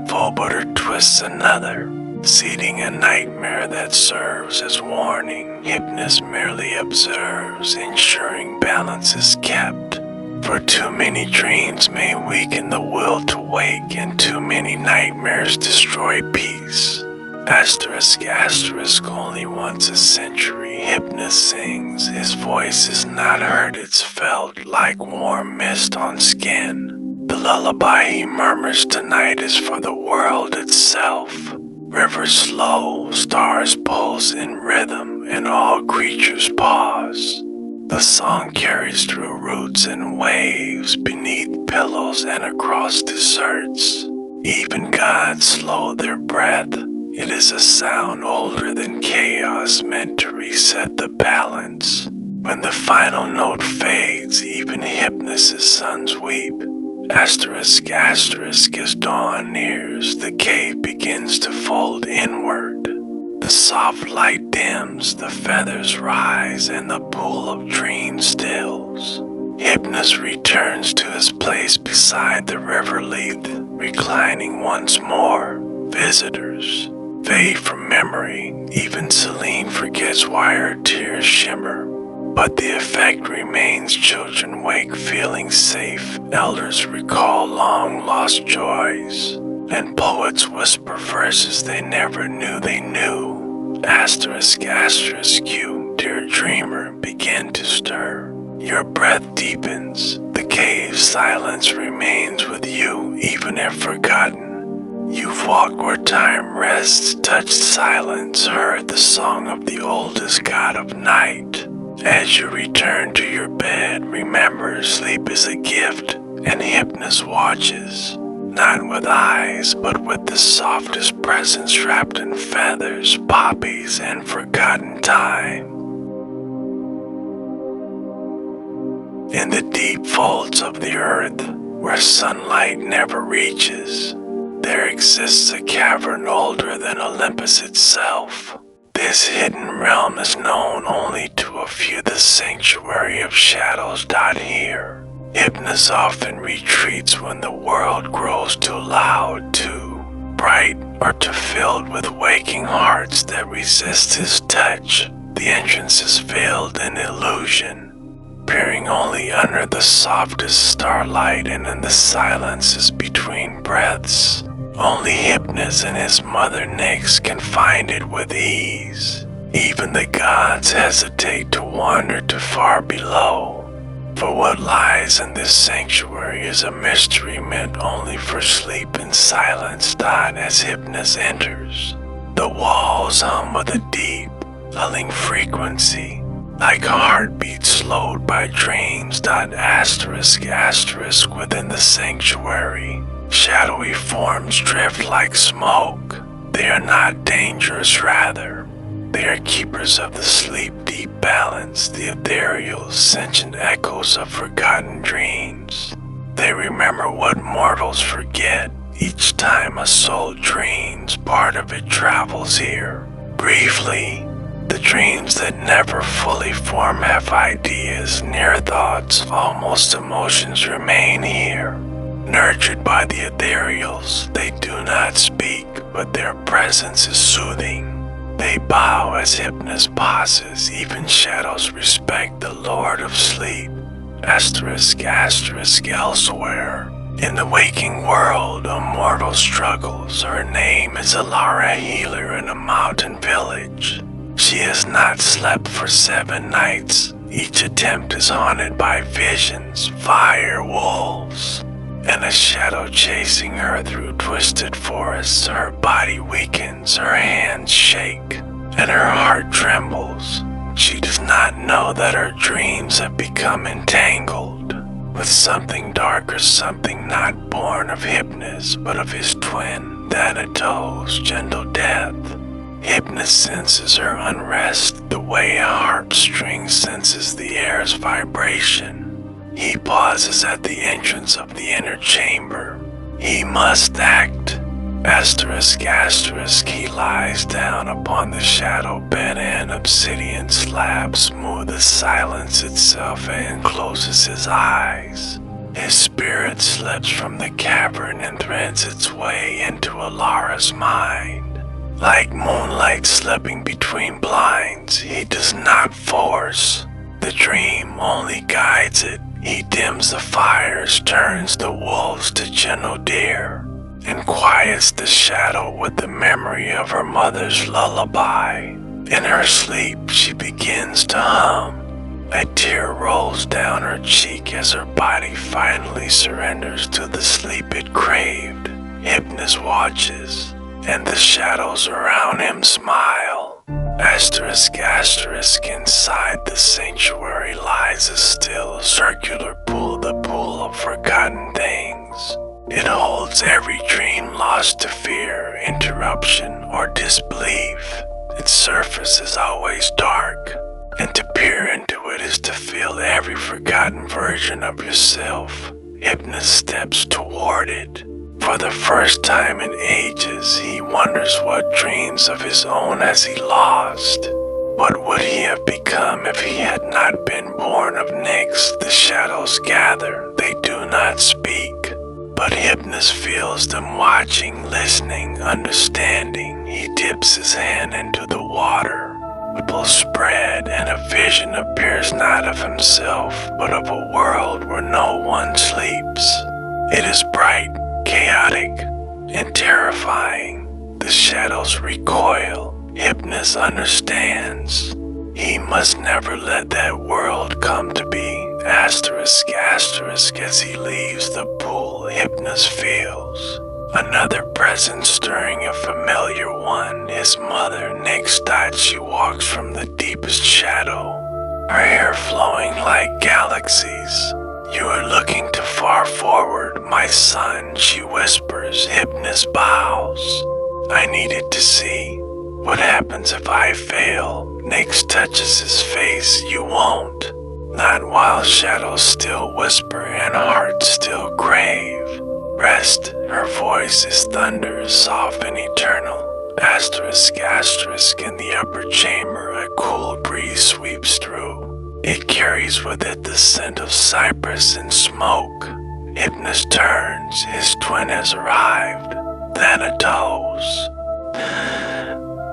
Phobeter twists another, seeding a nightmare that serves as warning. Hypnos merely observes, ensuring balance is kept. For too many dreams may weaken the will to wake, and too many nightmares destroy peace. Asterisk, asterisk, only once a century Hypnos sings. His voice is not heard, it's felt like warm mist on skin. The lullaby he murmurs tonight is for the world itself. Rivers flow, stars pulse in rhythm, and all creatures pause. The song carries through roots and waves, beneath pillows and across deserts. Even gods slow their breath. It is a sound older than chaos, meant to reset the balance. When the final note fades, even Hypnos' sons weep. Asterisk, asterisk, as dawn nears, the cave begins to fold inward. The soft light dims, the feathers rise, and the pool of dreams stills. Hypnos returns to his place beside the river Lethe, reclining once more. Visitors fade from memory, even Celine forgets why her tears shimmer. But the effect remains. Children wake feeling safe, elders recall long-lost joys, and poets whisper verses they never knew they knew. Asterisk, asterisk, you, dear dreamer, begin to stir. Your breath deepens, the cave's silence remains with you, even if forgotten. You've walked where time rests, touched silence, heard the song of the oldest god of night. As you return to your bed, remember sleep is a gift, and Hypnos watches, not with eyes, but with the softest presence wrapped in feathers, poppies, and forgotten time. In the deep folds of the earth, where sunlight never reaches, there exists a cavern older than Olympus itself. This hidden realm is known only to a few. The sanctuary of shadows dot here. Hypnos often retreats when the world grows too loud, too bright, or too filled with waking hearts that resist his touch. The entrance is veiled in illusion, peering only under the softest starlight and in the silences between breaths. Only Hypnos and his mother Nyx can find it with ease. Even the gods hesitate to wander too far below, for what lies in this sanctuary is a mystery meant only for sleep and silence. As Hypnos enters, the walls hum with a deep, lulling frequency, like a heartbeat slowed by dreams. Asterisk, asterisk, within the sanctuary, shadowy forms drift like smoke. They are not dangerous, rather, they are keepers of the sleep-deep balance, the ethereal, sentient echoes of forgotten dreams. They remember what mortals forget. Each time a soul dreams, part of it travels here. Briefly, the dreams that never fully form have ideas, near thoughts, almost emotions remain here. Nurtured by the ethereals, they do not speak, but their presence is soothing. They bow as Hypnos pauses, even shadows respect the Lord of Sleep. Asterisk, asterisk, elsewhere. In the waking world, a mortal struggles. Her name is Alara, healer in a mountain village. She has not slept for 7 nights. Each attempt is haunted by visions, fire, wolves, and a shadow chasing her through twisted forests. Her body weakens, her hands shake, and her heart trembles. She does not know that her dreams have become entangled with something darker, something not born of Hypnos, but of his twin, Thanatos, gentle death. Hypnos senses her unrest the way a harp string senses the air's vibration. He pauses at the entrance of the inner chamber. He must act. Asterisk, asterisk, he lies down upon the shadow bed, and obsidian slab smooth as silence itself, and closes his eyes. His spirit slips from the cavern and threads its way into Alara's mind. Like moonlight slipping between blinds, he does not force. The dream only guides it. He dims the fires, turns the wolves to gentle deer, and quiets the shadow with the memory of her mother's lullaby. In her sleep, she begins to hum. A tear rolls down her cheek as her body finally surrenders to the sleep it craved. Hypnos watches, and the shadows around him smile. Asterisk, inside the sanctuary lies a still circular pool, the pool of forgotten things. It holds every dream lost to fear, interruption, or disbelief. Its surface is always dark, and to peer into it is to feel every forgotten version of yourself. Hypnos steps toward it. For the first time in ages, he wonders what dreams of his own has he lost. What would he have become if he had not been born of Nyx? The shadows gather, they do not speak. But Hypnos feels them watching, listening, understanding. He dips his hand into the water. Ripples spread, and a vision appears not of himself, but of a world where no one sleeps. It is bright, chaotic, and terrifying. The shadows recoil. Hypnos understands. He must never let that world come to be. Asterisk, as he leaves the pool, Hypnos feels another presence stirring, a familiar one. His mother, Nyx. She walks from the deepest shadow, her hair flowing like galaxies. You are looking too far forward, my son, she whispers. Hypnos bows. I needed to see. What happens if I fail? Nyx touches his face. You won't. Not while shadows still whisper and hearts still crave. Rest, her voice is thunder, soft and eternal. Asterisk, in the upper chamber a cool breeze sweeps through. It carries with it the scent of cypress and smoke. Hypnos turns, his twin has arrived. Thanatos.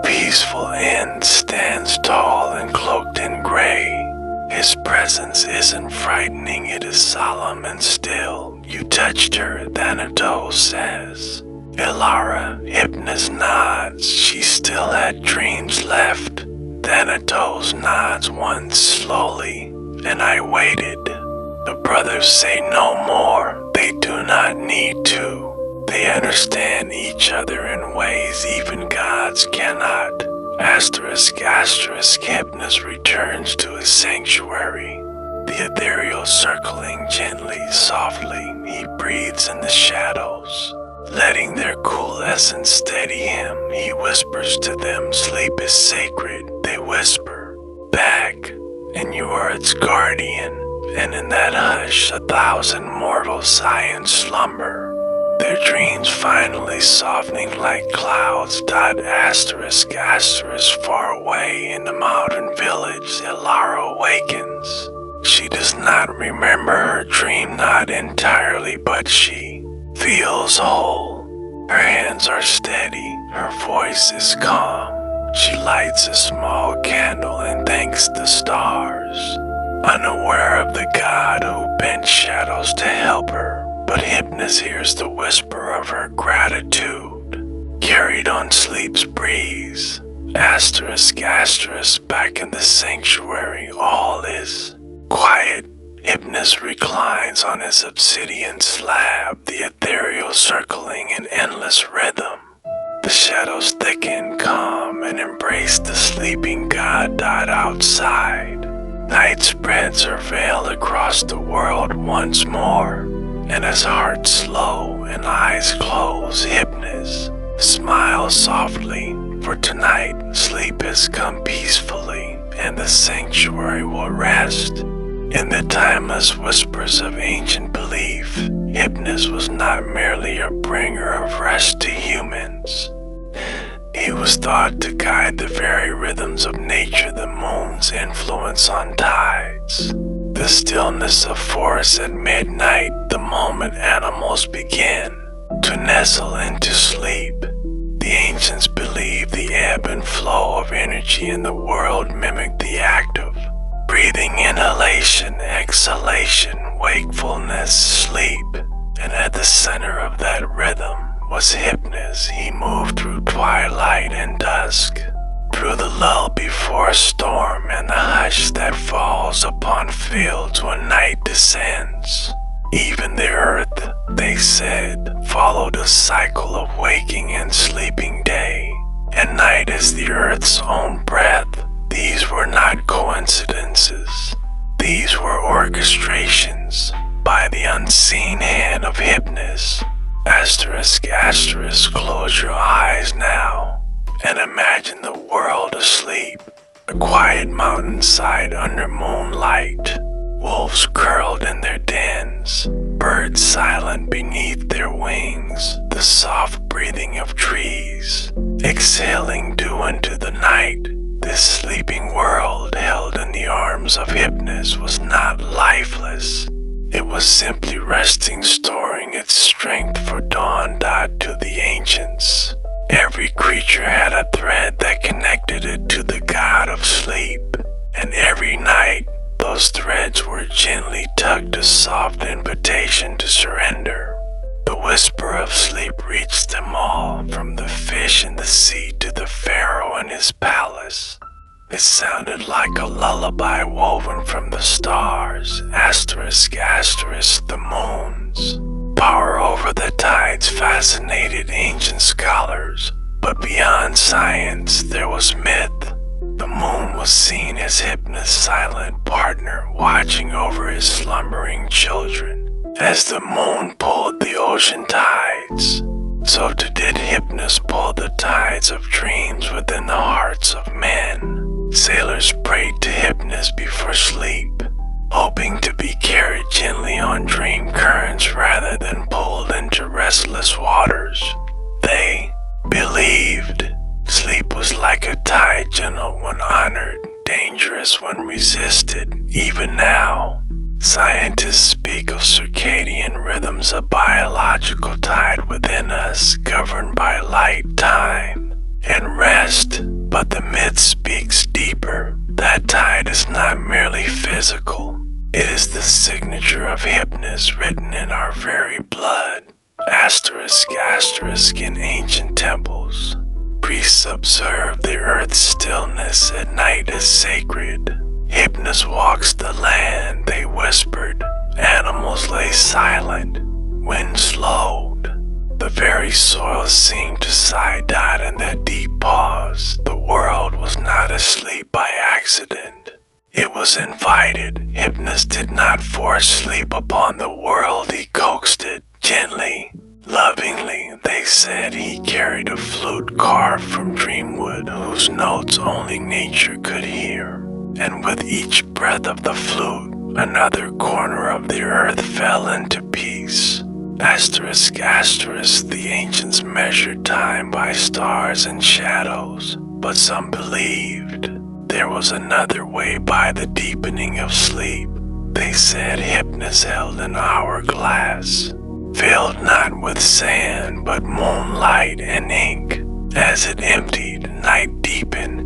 Peaceful End stands tall and cloaked in gray. His presence isn't frightening, it is solemn and still. You touched her, Thanatos says. Ilara, Hypnos nods. She still had dreams left. Thanatos nods once slowly, and I waited. The brothers say no more. They do not need to. They understand each other in ways even gods cannot. Asterisk, Hypnos returns to his sanctuary. The ethereal circling gently, softly, he breathes in the shadows. Letting their cool essence steady him, he whispers to them, sleep is sacred. They whisper back, and you are its guardian. And in that hush, 1,000 mortals sigh in slumber. Their dreams finally softening like clouds. Asterisk, far away in the mountain village, Ilara awakens. She does not remember her dream, not entirely, but she feels whole. Her hands are steady, her voice is calm. She lights a small candle and thanks the stars, unaware of the god who bent shadows to help her. But Hypnos hears the whisper of her gratitude, carried on sleep's breeze. Asterisk, back in the sanctuary, all is quiet. Hypnos reclines on his obsidian slab, the ethereal circling in endless rhythm. The shadows thicken, calm, and embrace the sleeping god. Outside, night spreads her veil across the world once more. And as hearts slow and eyes close, Hypnos smiles softly, for tonight sleep has come peacefully, and the sanctuary will rest. In the timeless whispers of ancient belief, Hypnos was not merely a bringer of rest to humans. He was thought to guide the very rhythms of nature, the moon's influence on tides. The stillness of forests at midnight, the moment animals begin to nestle into sleep. The ancients believed the ebb and flow of energy in the world mimicked the act of breathing, inhalation, exhalation, wakefulness, sleep. And at the center of that rhythm was Hypnos. He moved through twilight and dusk, through the lull before a storm and the hush that falls upon fields when night descends. Even the earth, they said, followed a cycle of waking and sleeping death. night as the earth's own breath. These were not coincidences. These were orchestrations by the unseen hand of Hypnos. Asterisk, asterisk, close your eyes now and imagine the world asleep. A quiet mountainside under moonlight. Wolves curled in their dens, birds silent beneath their wings, the soft breathing of trees, exhaling dew into the night. This sleeping world held in the arms of Hypnos was not lifeless. It was simply resting, storing its strength for dawn. To the ancients, every creature had a thread that connected it to the god of sleep, and every night those threads were gently tugged, a soft invitation to surrender. The whisper of sleep reached them all, from the fish in the sea to the pharaoh in his palace. It sounded like a lullaby woven from the stars, asterisk, asterisk, the moons. Power over the tides fascinated ancient scholars, but beyond science there was myth. The moon was seen as Hypnos' silent partner, watching over his slumbering children. As the moon pulled the ocean tides, so too did Hypnos pull the tides of dreams within the hearts of men. Sailors prayed to Hypnos before sleep, hoping to be carried gently on dream currents rather than pulled into restless waters. They believed sleep was like a tide, gentle when honored, dangerous when resisted. Even now, scientists speak of circadian rhythms, a biological tide within us governed by light, time, and rest. But the myth speaks deeper. That tide is not merely physical. It is the signature of Hypnos written in our very blood. Asterisk, asterisk, in ancient temples, priests observed the earth's stillness at night as sacred. Hypnos walks the land, they whispered. Animals lay silent. Wind slowed. The very soil seemed to sigh. In that deep pause, the world was not asleep by accident. It was invited. Hypnos did not force sleep upon the world, he coaxed it gently, lovingly. They said he carried a flute carved from dreamwood whose notes only nature could hear. And with each breath of the flute, another corner of the earth fell into peace. Asterisk, asterisk, the ancients measured time by stars and shadows, but some believed there was another way by the deepening of sleep. They said Hypnos held an hourglass, filled not with sand but moonlight and ink. As it emptied, night deepened,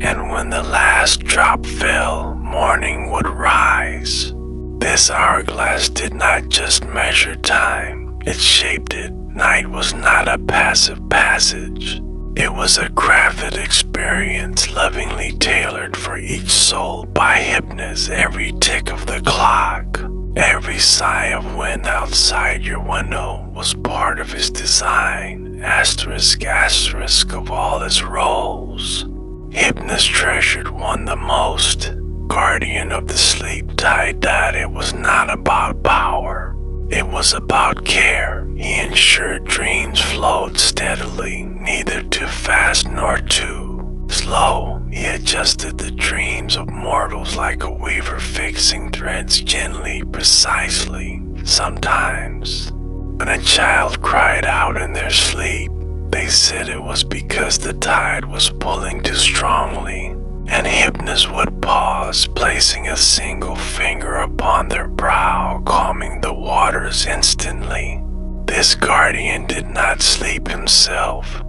and when the last drop fell, morning would rise. This hourglass did not just measure time, it shaped it. Night was not a passive passage. It was a crafted experience, lovingly tailored for each soul by Hypnos. Every tick of the clock, every sigh of wind outside your window was part of his design. Asterisk, asterisk, of all his roles, Hypnos treasured one the most. Guardian of the sleep tide. It was not about power, it was about care. He ensured dreams flowed steadily, neither too fast nor too slow. He adjusted the dreams of mortals like a weaver, fixing threads gently, precisely. Sometimes, when a child cried out in their sleep, they said it was because the tide was pulling too strongly. And Hypnos would pause, placing a single finger upon their brow, calming the waters instantly. This guardian did not sleep himself.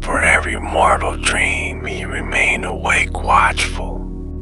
For every mortal dream, he remained awake, watchful,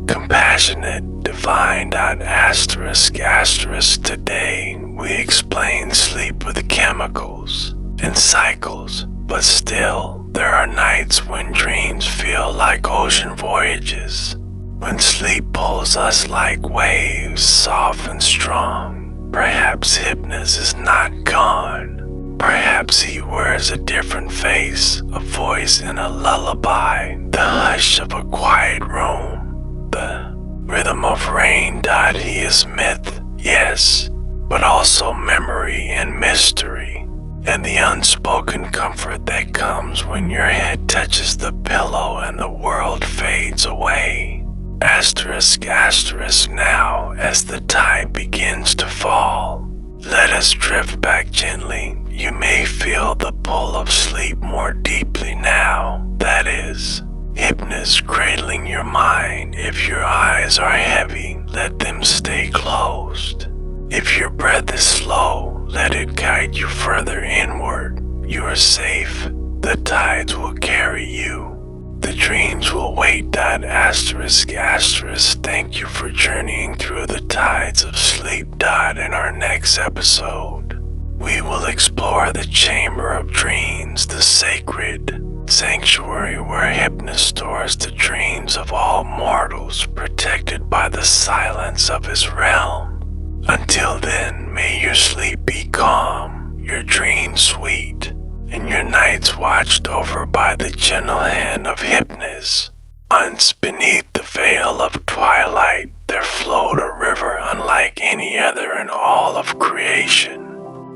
compassionate, divine. Asterisk, asterisk, today we explain sleep with chemicals and cycles, but still, there are nights when dreams feel like ocean voyages, when sleep pulls us like waves, soft and strong. Perhaps Hypnos is not gone, Perhaps he wears a different face, a voice in a lullaby, the hush of a quiet room, the rhythm of rain. He is myth, yes, but also memory and mystery, and the unspoken comfort that comes when your head touches the pillow and the world fades away. Asterisk, asterisk now, as the tide begins to fall, let us drift back gently. You may feel the pull of sleep more deeply now. That is, Hypnos cradling your mind. If your eyes are heavy, let them stay closed. If your breath is slow, let it guide you further inward. You are safe. The tides will carry you. The dreams will wait. Asterisk, asterisk. Thank you for journeying through the tides of sleep. In our next episode, we will explore the chamber of dreams, the sacred sanctuary where Hypnos stores the dreams of all mortals, protected by the silence of his realm. Until then, may your sleep be calm, your dreams sweet, and your nights watched over by the gentle hand of Hypnos. Once beneath the veil of twilight, there flowed a river unlike any other in all of creation.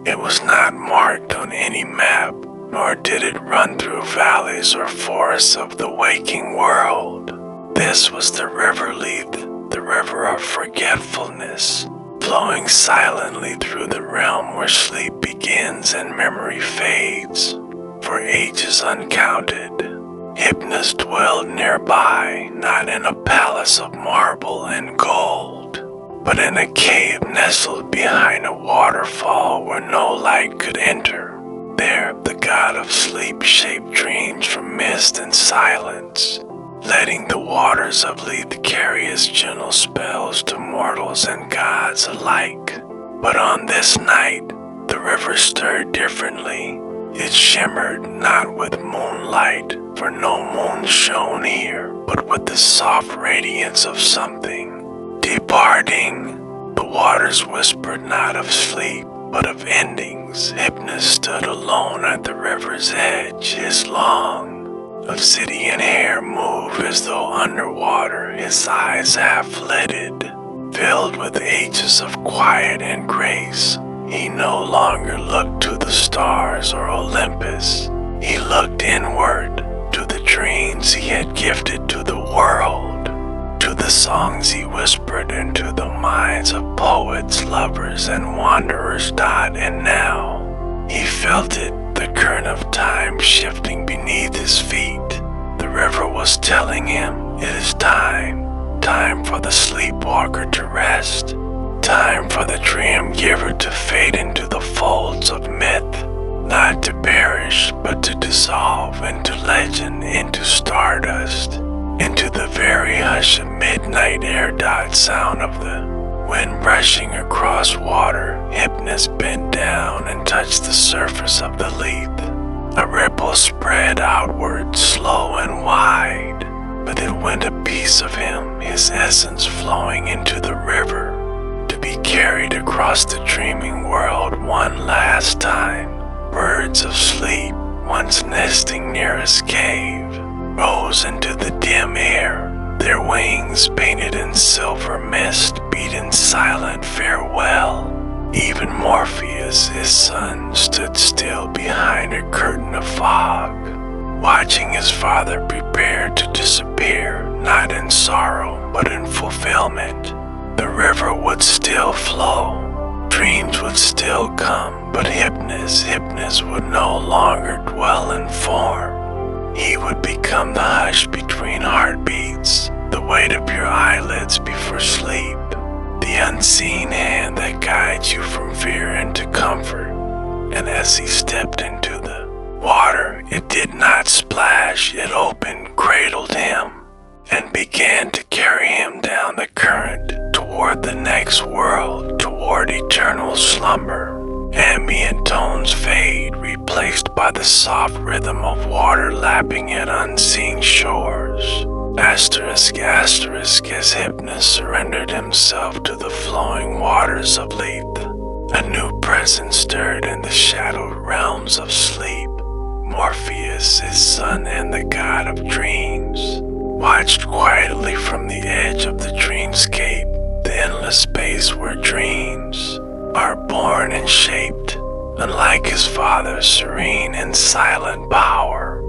It was not marked on any map, nor did it run through valleys or forests of the waking world. This was the river Lethe, the river of forgetfulness, flowing silently through the realm where sleep begins and memory fades. For ages uncounted, Hypnos dwelled nearby, not in a palace of marble and gold, but in a cave nestled behind a waterfall where no light could enter. There, the god of sleep shaped dreams from mist and silence, letting the waters of Lethe carry his gentle spells to mortals and gods alike. But on this night, the river stirred differently. It shimmered not with moonlight, for no moon shone here, but with the soft radiance of something departing. The waters whispered not of sleep, but of endings. Hypnos stood alone at the river's edge, his long, obsidian hair moved as though underwater, his eyes half-lidded, filled with ages of quiet and grace. He no longer looked to the stars or Olympus. He looked inward, to the dreams he had gifted to the world, to the songs he whispered into the minds of poets, lovers, and wanderers. And now, he felt it, the current of time shifting beneath his feet. The river was telling him, it is time, time for the sleepwalker to rest, time for the dream giver to fade into the folds of myth, not to perish, but to dissolve into legend, into stardust, into the very hush of midnight air. Sound of the wind brushing across water. Hypnos bent down and touched the surface of the Lethe. A ripple spread outward, slow and wide, but it went a piece of him, his essence flowing into the river, to be carried across the dreaming world one last time. Birds of sleep, once nesting near his cave, rose into the dim air, their wings painted in silver mist beat in silent farewell. Even Morpheus, his son, stood still behind a curtain of fog, watching his father prepare to disappear, not in sorrow, but in fulfillment. The river would still flow, dreams would still come, but Hypnos would no longer dwell in form. He would become the hush between heartbeats, the weight of your eyelids before sleep, the unseen hand that guides you from fear into comfort. And as he stepped into the water, it did not splash, it opened, cradled him, and began to carry him down the current toward the next world, toward eternal slumber. Ambient tones fade, replaced by the soft rhythm of water lapping at unseen shores. Asterisk, asterisk, as Hypnos surrendered himself to the flowing waters of Lethe. A new presence stirred in the shadowed realms of sleep. Morpheus, his son and the god of dreams, watched quietly from the edge of the dreamscape, the endless space where dreams are born and shaped. Unlike his father's serene and silent power,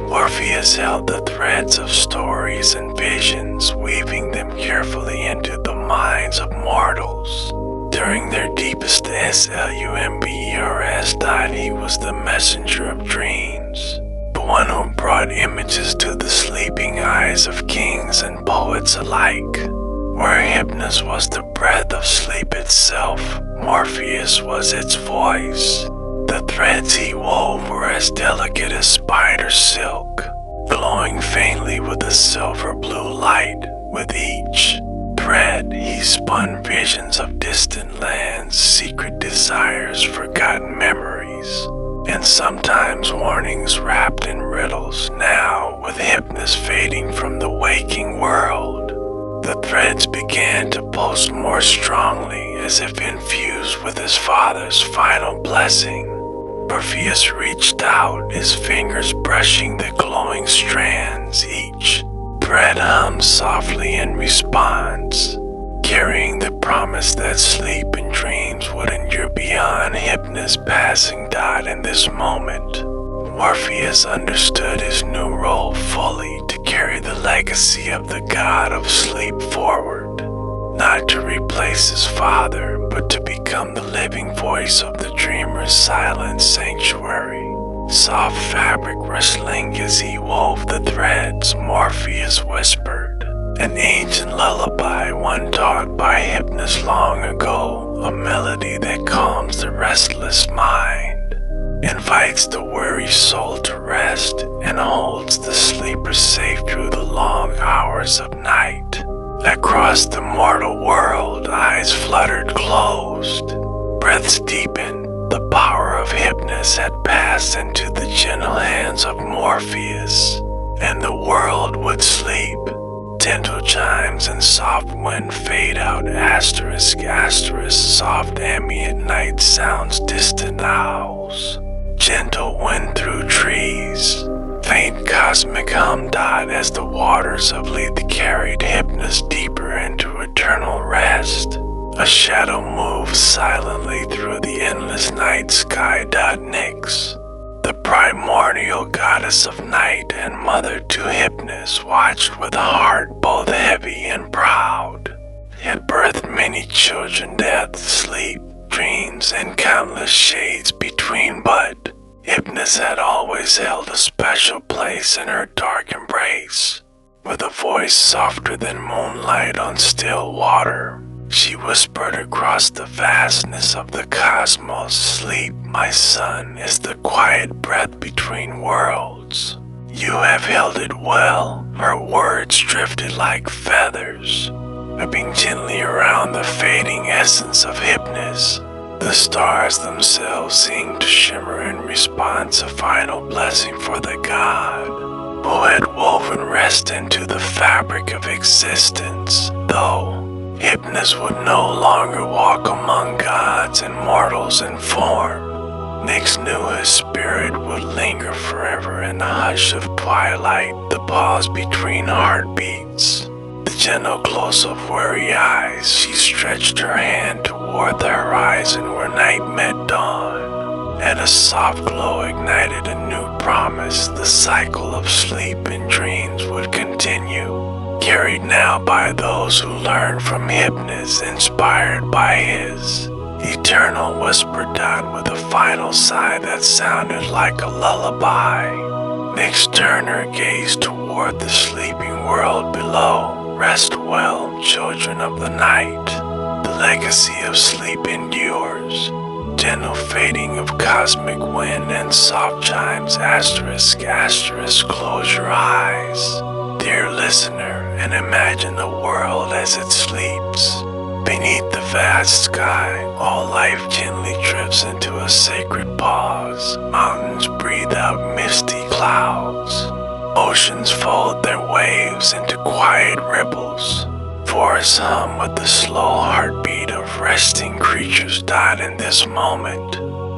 Morpheus held the threads of stories and visions, weaving them carefully into the minds of mortals. During their deepest slumbers, he was the messenger of dreams, the one who brought images to the sleeping eyes of kings and poets alike. Where Hypnos was the breath of sleep itself, Morpheus was its voice. The threads he wove were as delicate as spider silk, glowing faintly with a silver blue light. With each thread, he spun visions of distant lands, secret desires, forgotten memories, and sometimes warnings wrapped in riddles. Now, with Hypnos fading from the waking world, the threads began to pulse more strongly, as if infused with his father's final blessing. Morpheus reached out, his fingers brushing the glowing strands. Each thread hummed softly in response, carrying the promise that sleep and dreams would endure beyond Hypnos' passing dot. In this moment, Morpheus understood his new role fully, to carry the legacy of the god of sleep forward, not to replace his father, but to become the living voice of the dreamer's silent sanctuary. Soft fabric rustling as he wove the threads, Morpheus whispered, an ancient lullaby, one taught by Hypnos long ago, a melody that calms the restless mind, invites the weary soul to rest, and holds the sleeper safe through the long hours of night. Across the mortal world, eyes fluttered closed, breaths deepened. The power of Hypnos had passed into the gentle hands of Morpheus, and the world would sleep. Gentle chimes and soft wind fade out, asterisk, asterisk, soft ambient night sounds, distant owls. Gentle wind through trees, faint cosmic hum dot as the waters of Lethe carried Hypnos deeper into eternal rest. A shadow moves silently through the endless night sky. Nyx, the primordial goddess of night and mother to Hypnos, watched with a heart both heavy and proud. Had birthed many children, death, sleep, dreams, and countless shades between, but Hypnos had always held a special place in her dark embrace. With a voice softer than moonlight on still water, she whispered across the vastness of the cosmos, sleep, my son, is the quiet breath between worlds. You have held it well. Her words drifted like feathers, whipping gently around the fading essence of Hypnos. The stars themselves seemed to shimmer in response, a final blessing for the god who had woven rest into the fabric of existence. Though Hypnos would no longer walk among gods and mortals in form, Nyx knew his spirit would linger forever in the hush of twilight, the pause between heartbeats, the gentle close of weary eyes. She stretched her hand toward the horizon where night met dawn, and a soft glow ignited a new promise. The cycle of sleep and dreams would continue, carried now by those who learned from Hypnos, inspired by his eternal whisper dot. With a final sigh that sounded like a lullaby, Nyx turned her gaze toward the sleeping world below. Rest well, children of the night. The legacy of sleep endures. Gentle fading of cosmic wind and soft chimes, asterisk, asterisk, close your eyes, dear listener, and imagine the world as it sleeps. Beneath the vast sky, all life gently drifts into a sacred pause. Mountains breathe out misty clouds. Oceans fold their waves into quiet ripples. forests hum with the slow heartbeat of resting creatures died in this moment.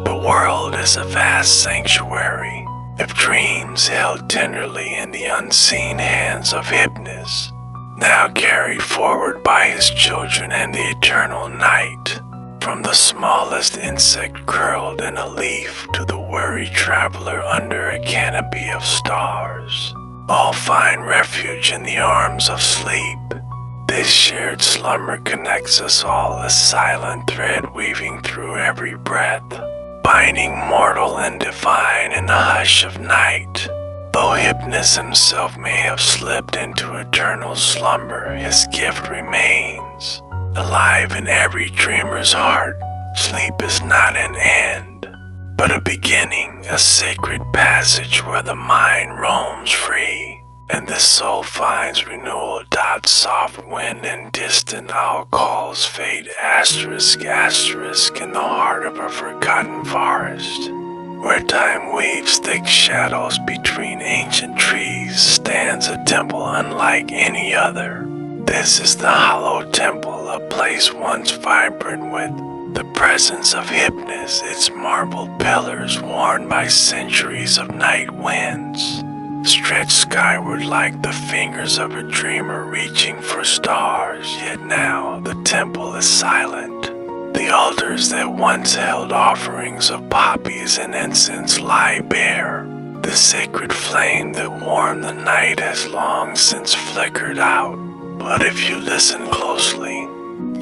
The world is a vast sanctuary of dreams held tenderly in the unseen hands of Hypnos, now carried forward by his children and the eternal night. From the smallest insect curled in a leaf to the weary traveler under a canopy of stars, all find refuge in the arms of sleep. This shared slumber connects us all, a silent thread weaving through every breath, binding mortal and divine in the hush of night. Though Hypnos himself may have slipped into eternal slumber, his gift remains, alive in every dreamer's heart. Sleep is not an end, but a beginning, a sacred passage where the mind roams free, and the soul finds renewal. Soft wind and distant owl calls fade asterisk asterisk in the heart of a forgotten forest, where time weaves thick shadows between ancient trees, stands a temple unlike any other. This is the hollow temple, a place once vibrant with the presence of Hypnos, its marble pillars worn by centuries of night winds, stretch skyward like the fingers of a dreamer reaching for stars. Yet now the temple is silent. The altars that once held offerings of poppies and incense lie bare. The sacred flame that warmed the night has long since flickered out. But if you listen closely,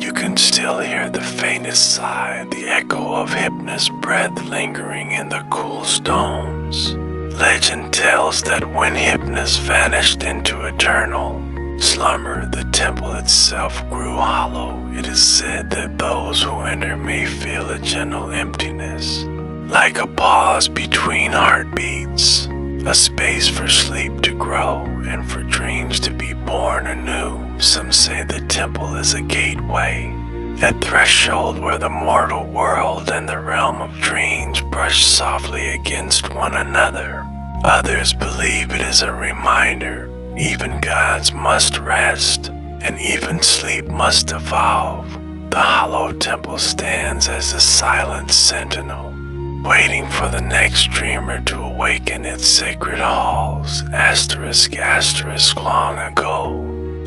you can still hear the faintest sigh, the echo of Hypnos' breath lingering in the cool stones. Legend tells that when Hypnos vanished into eternal slumber, the temple itself grew hollow. It is said that those who enter may feel a gentle emptiness, like a pause between heartbeats, a space for sleep to grow and for dreams to be born anew. Some say the temple is a gateway, a threshold where the mortal world and the realm of dreams brush softly against one another. Others believe it is a reminder even gods must rest, and even sleep must evolve. The hollow temple stands as a silent sentinel, waiting for the next dreamer to awaken its sacred halls. Asterisk asterisk long ago,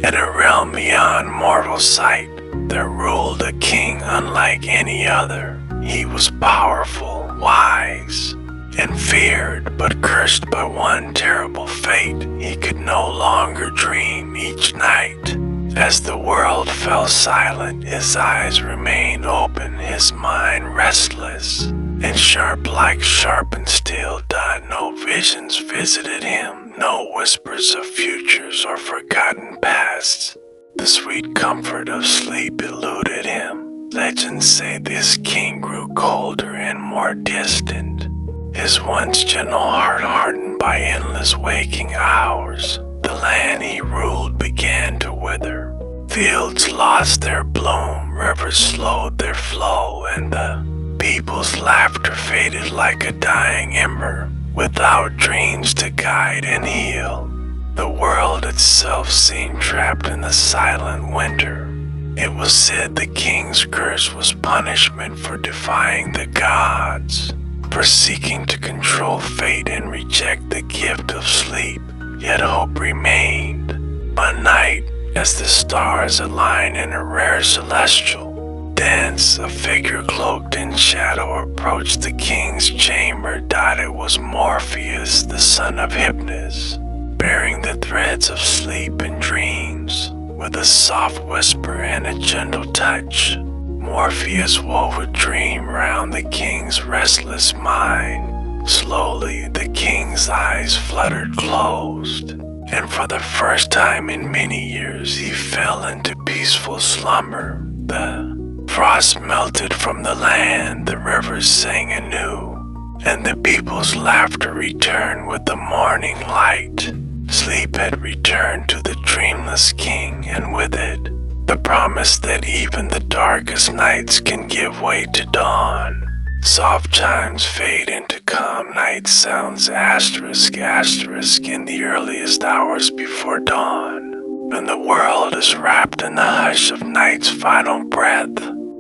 in a realm beyond mortal sight, there ruled a king unlike any other. He was powerful, wise, and feared, but cursed by one terrible fate. He could no longer dream each night. As the world fell silent, his eyes remained open, his mind restless and sharp like sharpened steel. No visions visited him, no whispers of futures or forgotten pasts. The sweet comfort of sleep eluded him. Legends say this king grew colder and more distant, his once gentle heart hardened by endless waking hours. The land he ruled began to wither. Fields lost their bloom, rivers slowed their flow, and the people's laughter faded like a dying ember, without dreams to guide and heal. The world itself seemed trapped in the silent winter. It was said the king's curse was punishment for defying the gods, for seeking to control fate and reject the gift of sleep. Yet hope remained. One night, as the stars aligned in a rare celestial dance, a figure cloaked in shadow approached the king's chamber. It was Morpheus, the son of Hypnos, bearing the threads of sleep and dreams. With a soft whisper and a gentle touch, Morpheus wove a dream round the king's restless mind. Slowly, the king's eyes fluttered closed, and for the first time in many years, he fell into peaceful slumber. The frost melted from the land, the rivers sang anew, and the people's laughter returned with the morning light. Sleep had returned to the dreamless king, and with it, the promise that even the darkest nights can give way to dawn. Soft chimes fade into calm night sounds, asterisk asterisk in the earliest hours before dawn. When the world is wrapped in the hush of night's final breath,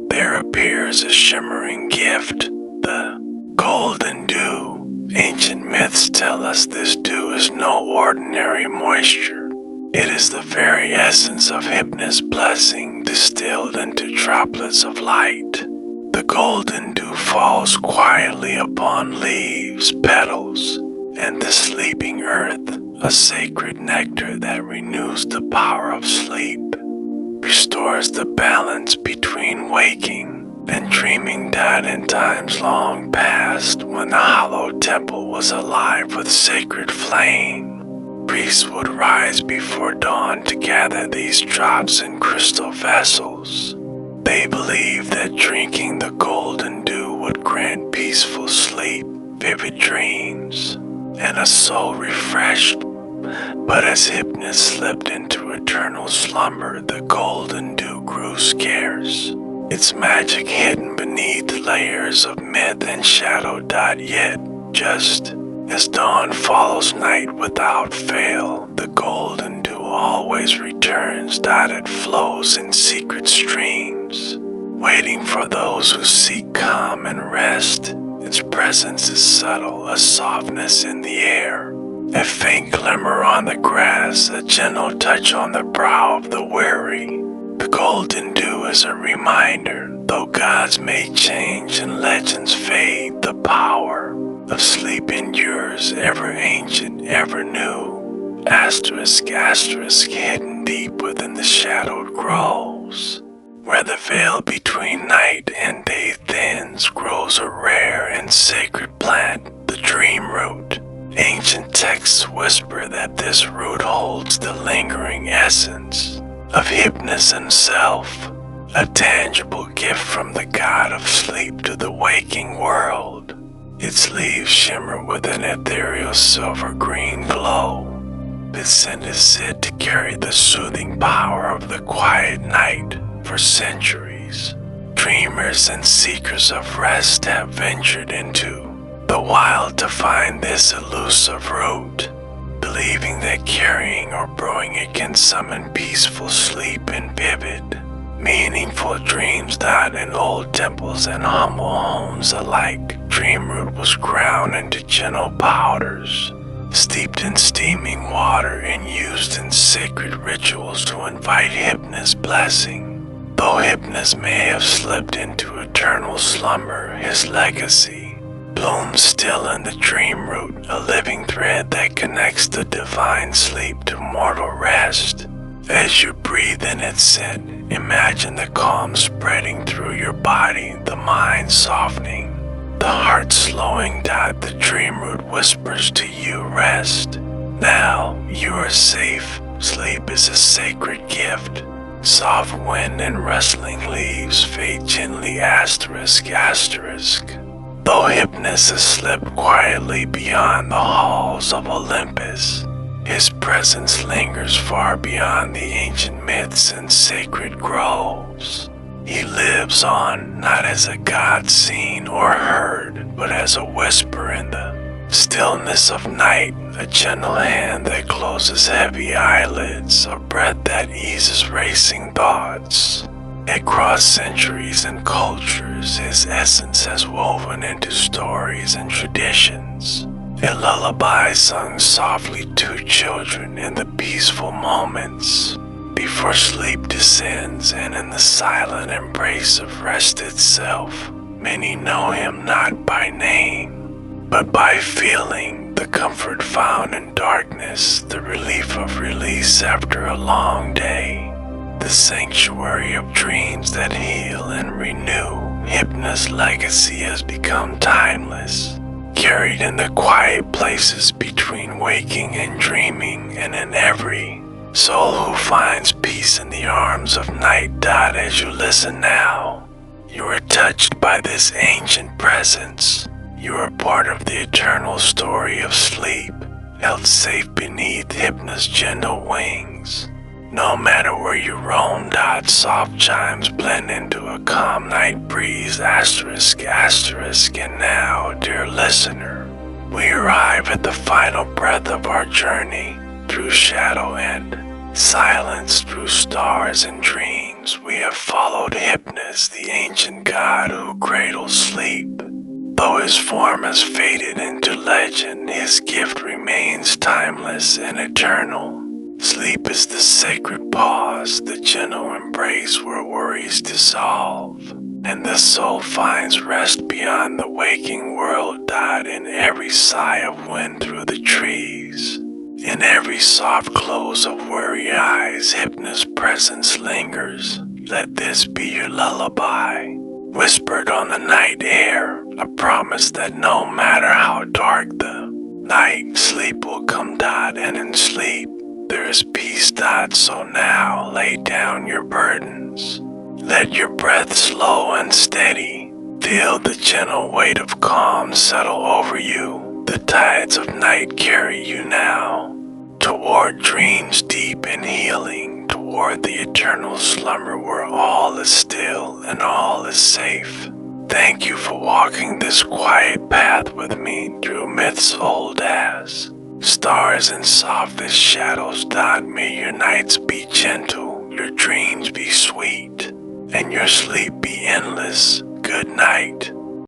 there appears a shimmering gift, the golden dew. Ancient myths tell us this dew is no ordinary moisture. It is the very essence of Hypnos' blessing distilled into droplets of light. The golden dew falls quietly upon leaves, petals, and the sleeping earth, a sacred nectar that renews the power of sleep, restores the balance between waking and dreaming died in times long past when the hollow temple was alive with sacred flame. Priests would rise before dawn to gather these drops in crystal vessels. They believed that drinking the golden dew would grant peaceful sleep, vivid dreams, and a soul refreshed. But as Hypnos slipped into eternal slumber, the golden dew grew scarce, its magic hidden beneath layers of myth and shadow. Yet, just as dawn follows night without fail, the golden dew always returns. It flows in secret streams, waiting for those who seek calm and rest. Its presence is subtle, a softness in the air, a faint glimmer on the grass, a gentle touch on the brow of the weary. The golden dew is a reminder, though gods may change and legends fade, the power of sleep endures, ever ancient, ever new. Asterisk, asterisk, hidden deep within the shadowed groves, where the veil between night and day thins, grows a rare and sacred plant, the dream root. Ancient texts whisper that this root holds the lingering essence of Hypnos himself, a tangible gift from the god of sleep to the waking world. Its leaves shimmer with an ethereal silver-green glow. Its scent is said to carry the soothing power of the quiet night. For centuries, dreamers and seekers of rest have ventured into the wild to find this elusive root, believing that carrying or brewing it can summon peaceful sleep and vivid, meaningful dreams. In old temples and humble homes alike, dream root was ground into gentle powders, steeped in steaming water and used in sacred rituals to invite Hypnos' blessing. Though Hypnos may have slipped into eternal slumber, his legacy blooms still in the dream root, a living thread that connects the divine sleep to mortal rest. As you breathe in its scent, imagine the calm spreading through your body, the mind softening, the heart slowing. The dream root whispers to you, rest. Now you are safe. Sleep is a sacred gift. Soft wind and rustling leaves fade gently, asterisk, asterisk. Though Hypnos has slipped quietly beyond the halls of Olympus, his presence lingers far beyond the ancient myths and sacred groves. He lives on, not as a god seen or heard, but as a whisper in the stillness of night, a gentle hand that closes heavy eyelids, a breath that eases racing thoughts. Across centuries and cultures, his essence has woven into stories and traditions. A lullaby sung softly to children in the peaceful moments before sleep descends, and in the silent embrace of rest itself. Many know him not by name, but by feeling, the comfort found in darkness, the relief of release after a long day, the sanctuary of dreams that heal and renew. Hypnos' legacy has become timeless, carried in the quiet places between waking and dreaming, and in every soul who finds peace in the arms of night. As you listen now, you are touched by this ancient presence. You are part of the eternal story of sleep, held safe beneath Hypnos' gentle wings. No matter where you roam, soft chimes blend into a calm night breeze, asterisk, asterisk. And now, dear listener, we arrive at the final breath of our journey through shadow and Silenced through stars and dreams, we have followed Hypnos, the ancient god who cradles sleep. Though his form has faded into legend, his gift remains timeless and eternal. Sleep is the sacred pause, the gentle embrace where worries dissolve, and the soul finds rest beyond the waking world, died in every sigh of wind through the trees. In every soft close of weary eyes, Hypnos' presence lingers. Let this be your lullaby, whispered on the night air, a promise that no matter how dark the night, sleep will come, and in sleep there is peace. So now lay down your burdens. Let your breath slow and steady. Feel the gentle weight of calm settle over you. The tides of night carry you now toward dreams deep and healing, toward the eternal slumber where all is still and all is safe. Thank you for walking this quiet path with me through myths old as stars and softest shadows. May your nights be gentle, your dreams be sweet, and your sleep be endless. Good night.